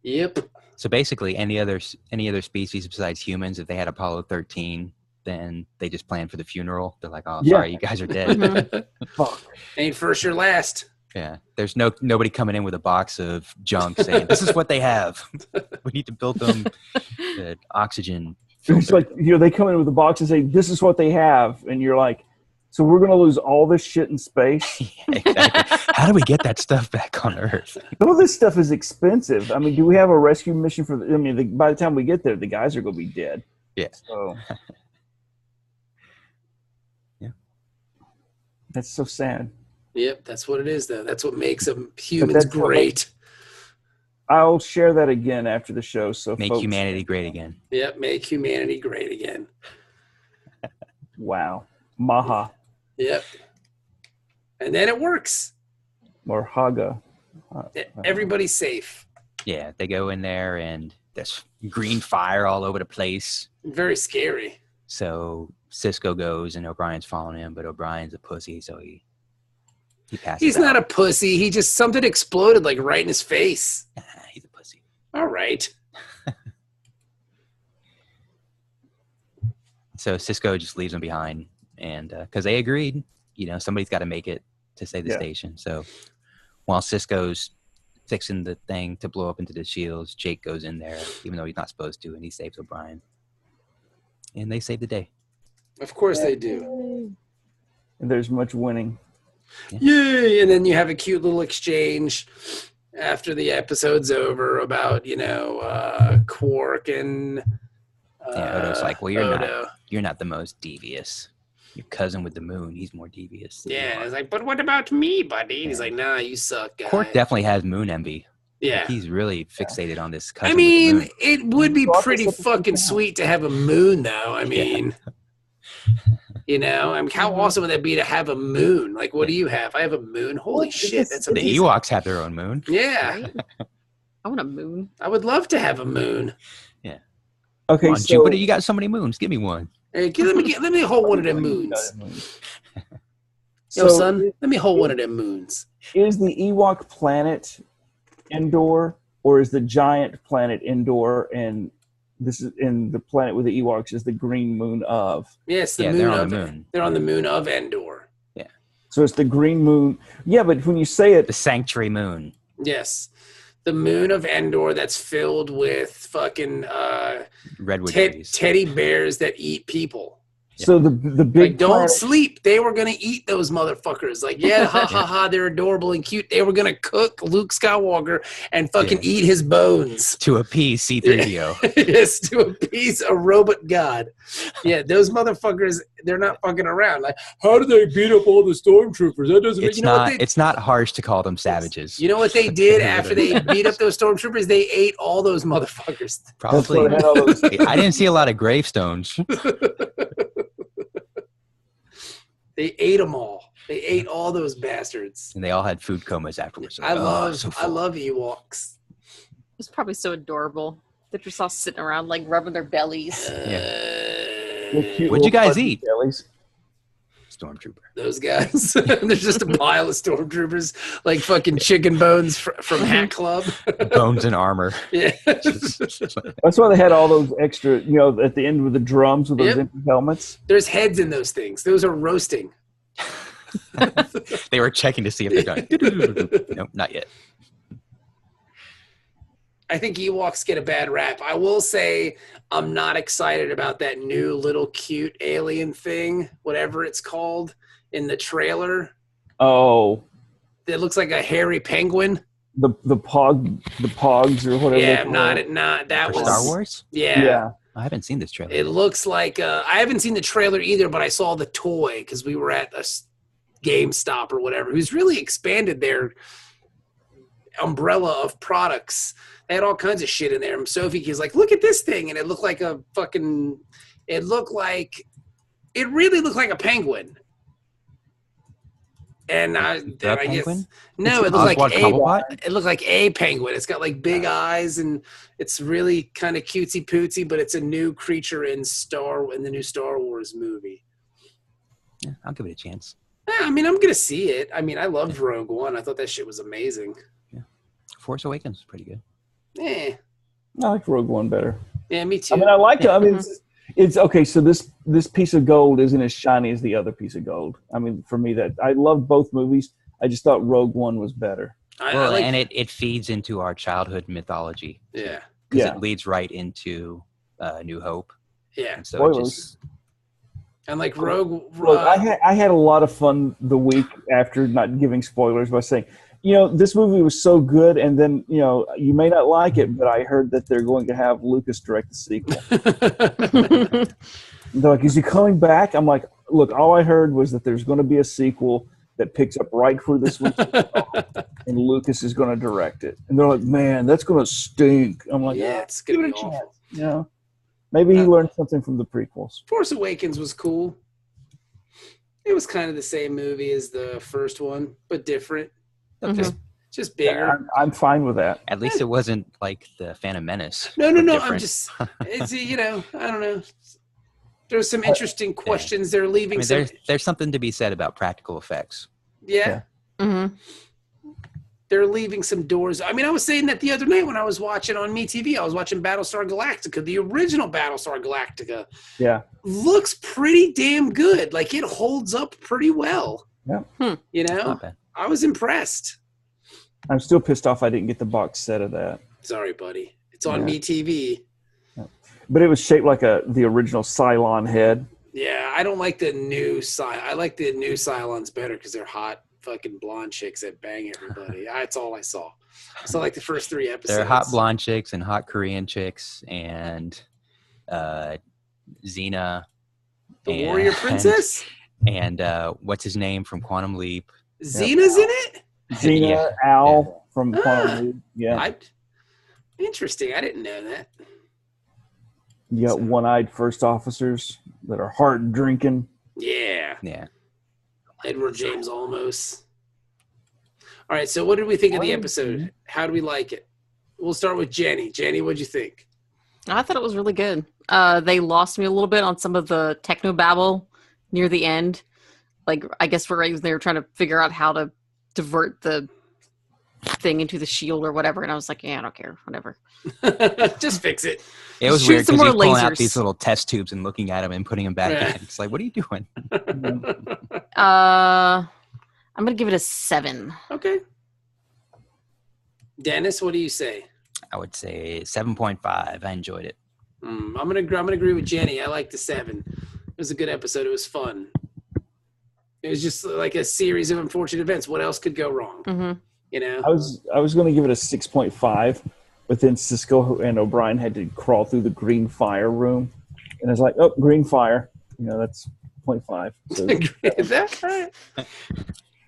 Yep. So basically, any other species besides humans, if they had Apollo 13, then they just plan for the funeral. They're like, oh, sorry, you guys are dead. Fuck. Ain't first or last. Yeah, there's nobody coming in with a box of junk saying, this is what they have. We need to build them oxygen. It's like, they come in with a box and say, this is what they have. And you're like, so we're going to lose all this shit in space? Yeah, exactly. How do we get that stuff back on Earth? Some of this stuff is expensive. I mean, do we have a rescue mission for by the time we get there, the guys are going to be dead. Yeah. So, yeah. That's so sad. Yep, that's what it is, though. That's what makes humans great. I'll share that again after the show. So make humanity great again. Yep, make humanity great again. Wow. Maha. Yep. And then it works. Or Haga. Everybody's safe. Yeah, they go in there and there's green fire all over the place. Very scary. So Cisco goes and O'Brien's following him, but O'Brien's a pussy, so he passes He's out. not a pussy. He just, something exploded like right in his face. He's a pussy. All right. So Cisco just leaves him behind, and because they agreed, somebody's got to make it to save the station. So while Cisco's fixing the thing to blow up into the shields, Jake goes in there, even though he's not supposed to, and he saves O'Brien. And they save the day. Of course they do. And there's much winning. Yay! And then you have a cute little exchange after the episode's over about, Quark and Odo's like, well, you're not the most devious. Your cousin with the moon, he's more devious. Yeah, it's like, but what about me, buddy? Yeah. He's like, nah, you suck, guy. Quark definitely has moon envy. Yeah. Like, he's really fixated on this cousin. I mean, with the moon. it would be pretty fucking sweet to have a moon, though. I mean, how awesome would that be to have a moon? Like, what do you have? I have a moon. Holy shit, that's amazing. The Ewoks have their own moon. Yeah. I want a moon. I would love to have a moon. Yeah. Okay, on, so Jupiter, you got so many moons. Give me one. Hey, let me hold one of them moons. So son, let me hold one of them moons. Is the Ewok planet Endor, or is the giant planet Endor, and this is in the planet with the Ewoks is the green moon of? Yes, the moon they're on of the moon. They're on the moon of Endor. Yeah. So it's the green moon. Yeah, but when you say it, the sanctuary moon. Yes. The moon of Endor that's filled with fucking redwood trees. Teddy bears that eat people. So the big Like, don't planet- sleep. They were gonna eat those motherfuckers. Like, yeah, ha ha ha. They're adorable and cute. They were gonna cook Luke Skywalker and fucking eat his bones To appease C-3PO. yes, to appease a robot god. Yeah, those motherfuckers. They're not fucking around. Like, how do they beat up all the stormtroopers? That doesn't. It's you know not. what they, It's not harsh to call them savages. You know what they did after they beat up those stormtroopers? They ate all those motherfuckers. Probably. That's why they had all those- I didn't see a lot of gravestones. They ate them all. They ate all those bastards. And they all had food comas afterwards. I love It Ewoks. was probably so adorable. They're just all sitting around, like, rubbing their bellies. the cute What'd you little guys fuzzy eat? bellies. Stormtrooper. Those guys. There's just a pile of stormtroopers, like fucking chicken bones from Hat Club. Bones and armor. Yeah. That's why they had all those extra, at the end with the drums with those Yep. empty helmets. There's heads in those things. Those are roasting. They were checking to see if they're done. Nope, not yet. I think Ewoks get a bad rap. I will say I'm not excited about that new little cute alien thing, whatever it's called, in the trailer. Oh, It looks like a hairy penguin. the pogs or whatever. Yeah, they call not that For was Star Wars? Yeah. Yeah. I haven't seen this trailer. It looks like I haven't seen the trailer either, but I saw the toy because we were at a GameStop or whatever. Who's really expanded their umbrella of products. They had all kinds of shit in there. And Sophie is like, look at this thing, and it looked like a fucking. It really looked like a penguin. And I guess penguin? no, it looked like Cobblepot? it looked like a penguin. It's got like big eyes, and it's really kind of cutesy pootsy. But it's a new creature in the new Star Wars movie. Yeah, I'll give it a chance. Yeah, I mean, I'm gonna see it. I mean, I loved Rogue One. I thought that shit was amazing. Force Awakens is pretty good. Eh. I like Rogue One better. Yeah, me too. I mean, I like it. I mean, it's okay. So this piece of gold isn't as shiny as the other piece of gold. I mean, for me, that I loved both movies. I just thought Rogue One was better. And it feeds into our childhood mythology. Yeah. Because Yeah. it leads right into New Hope. Yeah. And so Spoilers. And like Rogue. Look, I had a lot of fun the week after, not giving spoilers, by saying, this movie was so good, and then, you may not like it, but I heard that they're going to have Lucas direct the sequel. They're like, is he coming back? I'm like, look, all I heard was that there's going to be a sequel that picks up right where this was, and Lucas is going to direct it. And they're like, man, that's going to stink. I'm like, yeah, it's gonna be awful. Maybe he learned something from the prequels. Force Awakens was cool. It was kind of the same movie as the first one, but different. Just bigger. Yeah, I'm fine with that. At least it wasn't like the Phantom Menace. No. Different. I'm just. It's I don't know. There's some interesting questions. They're leaving. There's something to be said about practical effects. Yeah. Mm-hmm. They're leaving some doors. I mean, I was saying that the other night when I was watching on MeTV. I was watching Battlestar Galactica. The original Battlestar Galactica. Yeah. Looks pretty damn good. Like, it holds up pretty well. Yeah. Not bad. I was impressed. I'm still pissed off I didn't get the box set of that. Sorry, buddy. It's on Yeah. MeTV. But it was shaped like the original Cylon head. Yeah, I don't like the new I like the new Cylons better because they're hot fucking blonde chicks that bang everybody. That's all I saw. I saw like the first 3 episodes. There are hot blonde chicks and hot Korean chicks and Xena. The Warrior Princess? And what's his name from Quantum Leap? Xena's in it? Xena, Yeah. Al from Quantum Leap. Yeah. Interesting. I didn't know that. You got one-eyed first officers that are hard drinking. Yeah. Yeah. Edward James Olmos. All right, so what did we think of the episode? How do we like it? We'll start with Jenny. Jenny, what'd you think? I thought it was really good. They lost me a little bit on some of the techno babble near the end. Like, I guess they were trying to figure out how to divert the thing into the shield or whatever, and I was like, yeah, I don't care, whatever. Just fix it. It was Shoot weird some because more he's pulling out lasers. these little test tubes and looking at them and putting them back Yeah. in. It's like, what are you doing? I'm gonna give it a 7. Okay. Dennis, what do you say? I would say 7.5. I enjoyed it. I'm gonna agree with Jenny. I like the 7. It was a good episode. It was fun. It was just like a series of unfortunate events. What else could go wrong? Mm-hmm. You know? I was going to give it a 6.5, but then Cisco and O'Brien had to crawl through the green fire room, and I was like, oh, green fire. You know, that's 0.5. So, Is that right?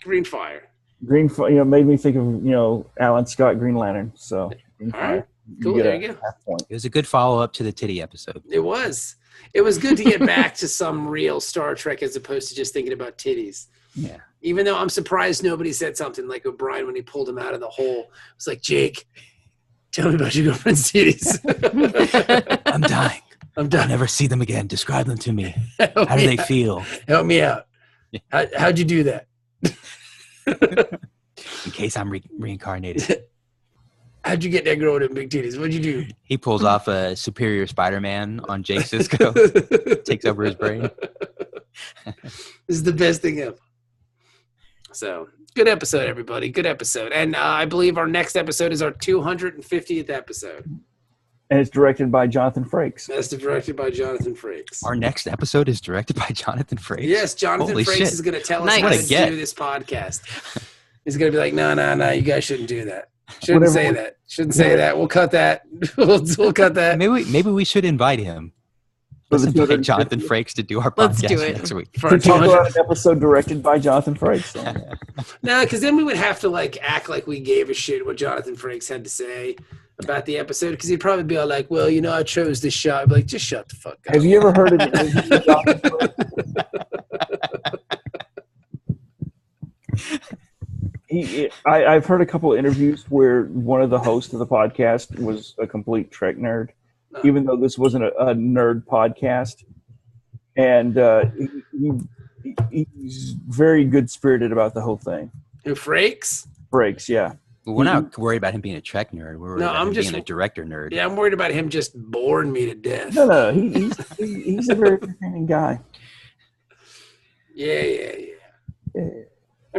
Green fire. Green fire, you know, made me think of, you know, Alan Scott Green Lantern. So Green All fire. right. Cool. get There a you go. half point. It was a good follow-up to the titty episode. It was. It was good to get back to some real Star Trek as opposed to just thinking about titties. Yeah. Even though I'm surprised nobody said something like O'Brien when he pulled him out of the hole. It was like, Jake, tell me about your girlfriend's titties. I'm dying. I'm I'll done. never see them again. Describe them to me. Help How do me they out. feel? Help me out. How'd you do that? In case I'm reincarnated. How'd you get that girl with them big titties? What'd you do? He pulls off a superior Spider-Man on Jake Sisko. Takes over his brain. This is the best thing ever. So, good episode, everybody. Good episode. And I believe our next episode is our 250th episode. And it's directed by Jonathan Frakes. That's directed by Jonathan Frakes. Our next episode is directed by Jonathan Frakes. Yes, Jonathan Holy Frakes shit. is going to tell us Nice. how What a to get. do this podcast. He's going to be like, no, you guys shouldn't do that. Shouldn't Whatever say we- that. Shouldn't say that. We'll cut that. we'll cut that. Maybe we should invite him. For Let's the invite 250th. Jonathan Frakes to do our Let's podcast do it. next week. For To talk 200 about an episode directed by Jonathan Frakes. So. No, because then we would have to like act like we gave a shit what Jonathan Frakes had to say about the episode. Because he'd probably be all like, "Well, you know, I chose this shot." I'd be like, "Just shut the fuck up." Have you ever heard of the interview with Jonathan Frakes? I've heard a couple of interviews where one of the hosts of the podcast was a complete Trek nerd, even though this wasn't a nerd podcast. And he's very good-spirited about the whole thing. Who Frakes? Frakes, yeah. We're not worried about him being a Trek nerd. We're worried No, about I'm him just- being a director nerd. Yeah, I'm worried about him just boring me to death. No, he's a very entertaining guy. Yeah. I mean,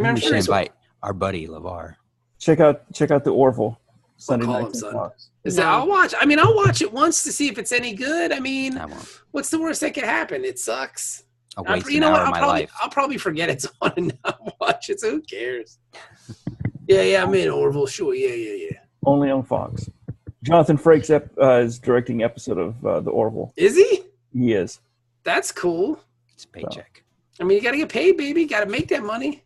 I'm we sure should he's invite our buddy LeVar. Check out the Orville Sunday call him, nights on son. Fox. Is that, I'll watch it once to see if it's any good. I mean, I won't. what's the worst that could happen? It sucks. I'll waste You an know hour what? of my life. I'll probably forget it's on and not watch it. So who cares? Yeah, I'm in Orville. Sure. Yeah. Only on Fox. Jonathan Frakes is directing episode of the Orville. Is he? He is. That's cool. It's a paycheck. I mean, you got to get paid, baby. Got to make that money.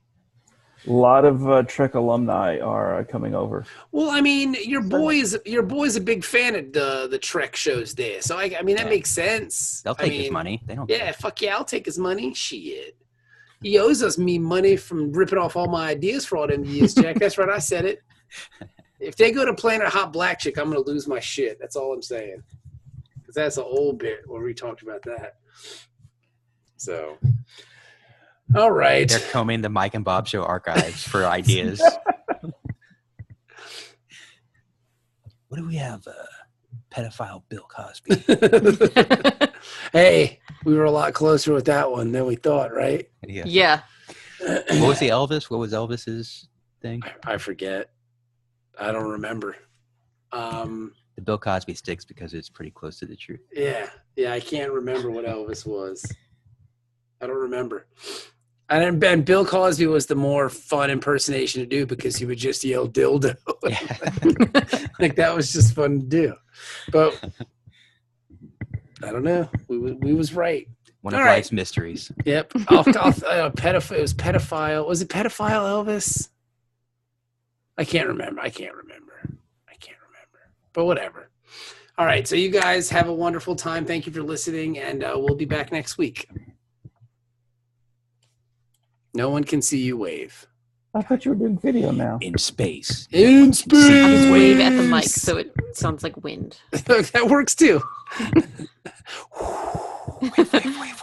A lot of Trek alumni are coming over. Well, I mean, your boy's a big fan of the Trek shows there. So I mean, that Yeah. makes sense. They'll take his money. They don't Yeah, care. fuck yeah, I'll take his money. Shit. He owes us me money from ripping off all my ideas for all them years, Jack. That's right, I said it. If they go to Planet Hot Black Chick, I'm going to lose my shit. That's all I'm saying. Because that's an old bit where we talked about that. So, all right. They're combing the Mike and Bob Show archives for ideas. What do we have? Pedophile Bill Cosby. Hey, we were a lot closer with that one than we thought, right? Yeah. Yeah. What was the Elvis? What was Elvis's thing? I forget. I don't remember. The Bill Cosby sticks because it's pretty close to the truth. Yeah, I can't remember what Elvis was. I don't remember. And Bill Cosby was the more fun impersonation to do because he would just yell dildo. Like that was just fun to do. But I don't know. We was right. One of All right. life's mysteries. Yep. Pedophile. It was pedophile. Was it pedophile Elvis? I can't remember. But whatever. All right. So you guys have a wonderful time. Thank you for listening, and we'll be back next week. No one can see you wave. I thought you were doing video now. In space. In space. I just wave at the mic so it sounds like wind. That works too. Wave, wave, wave.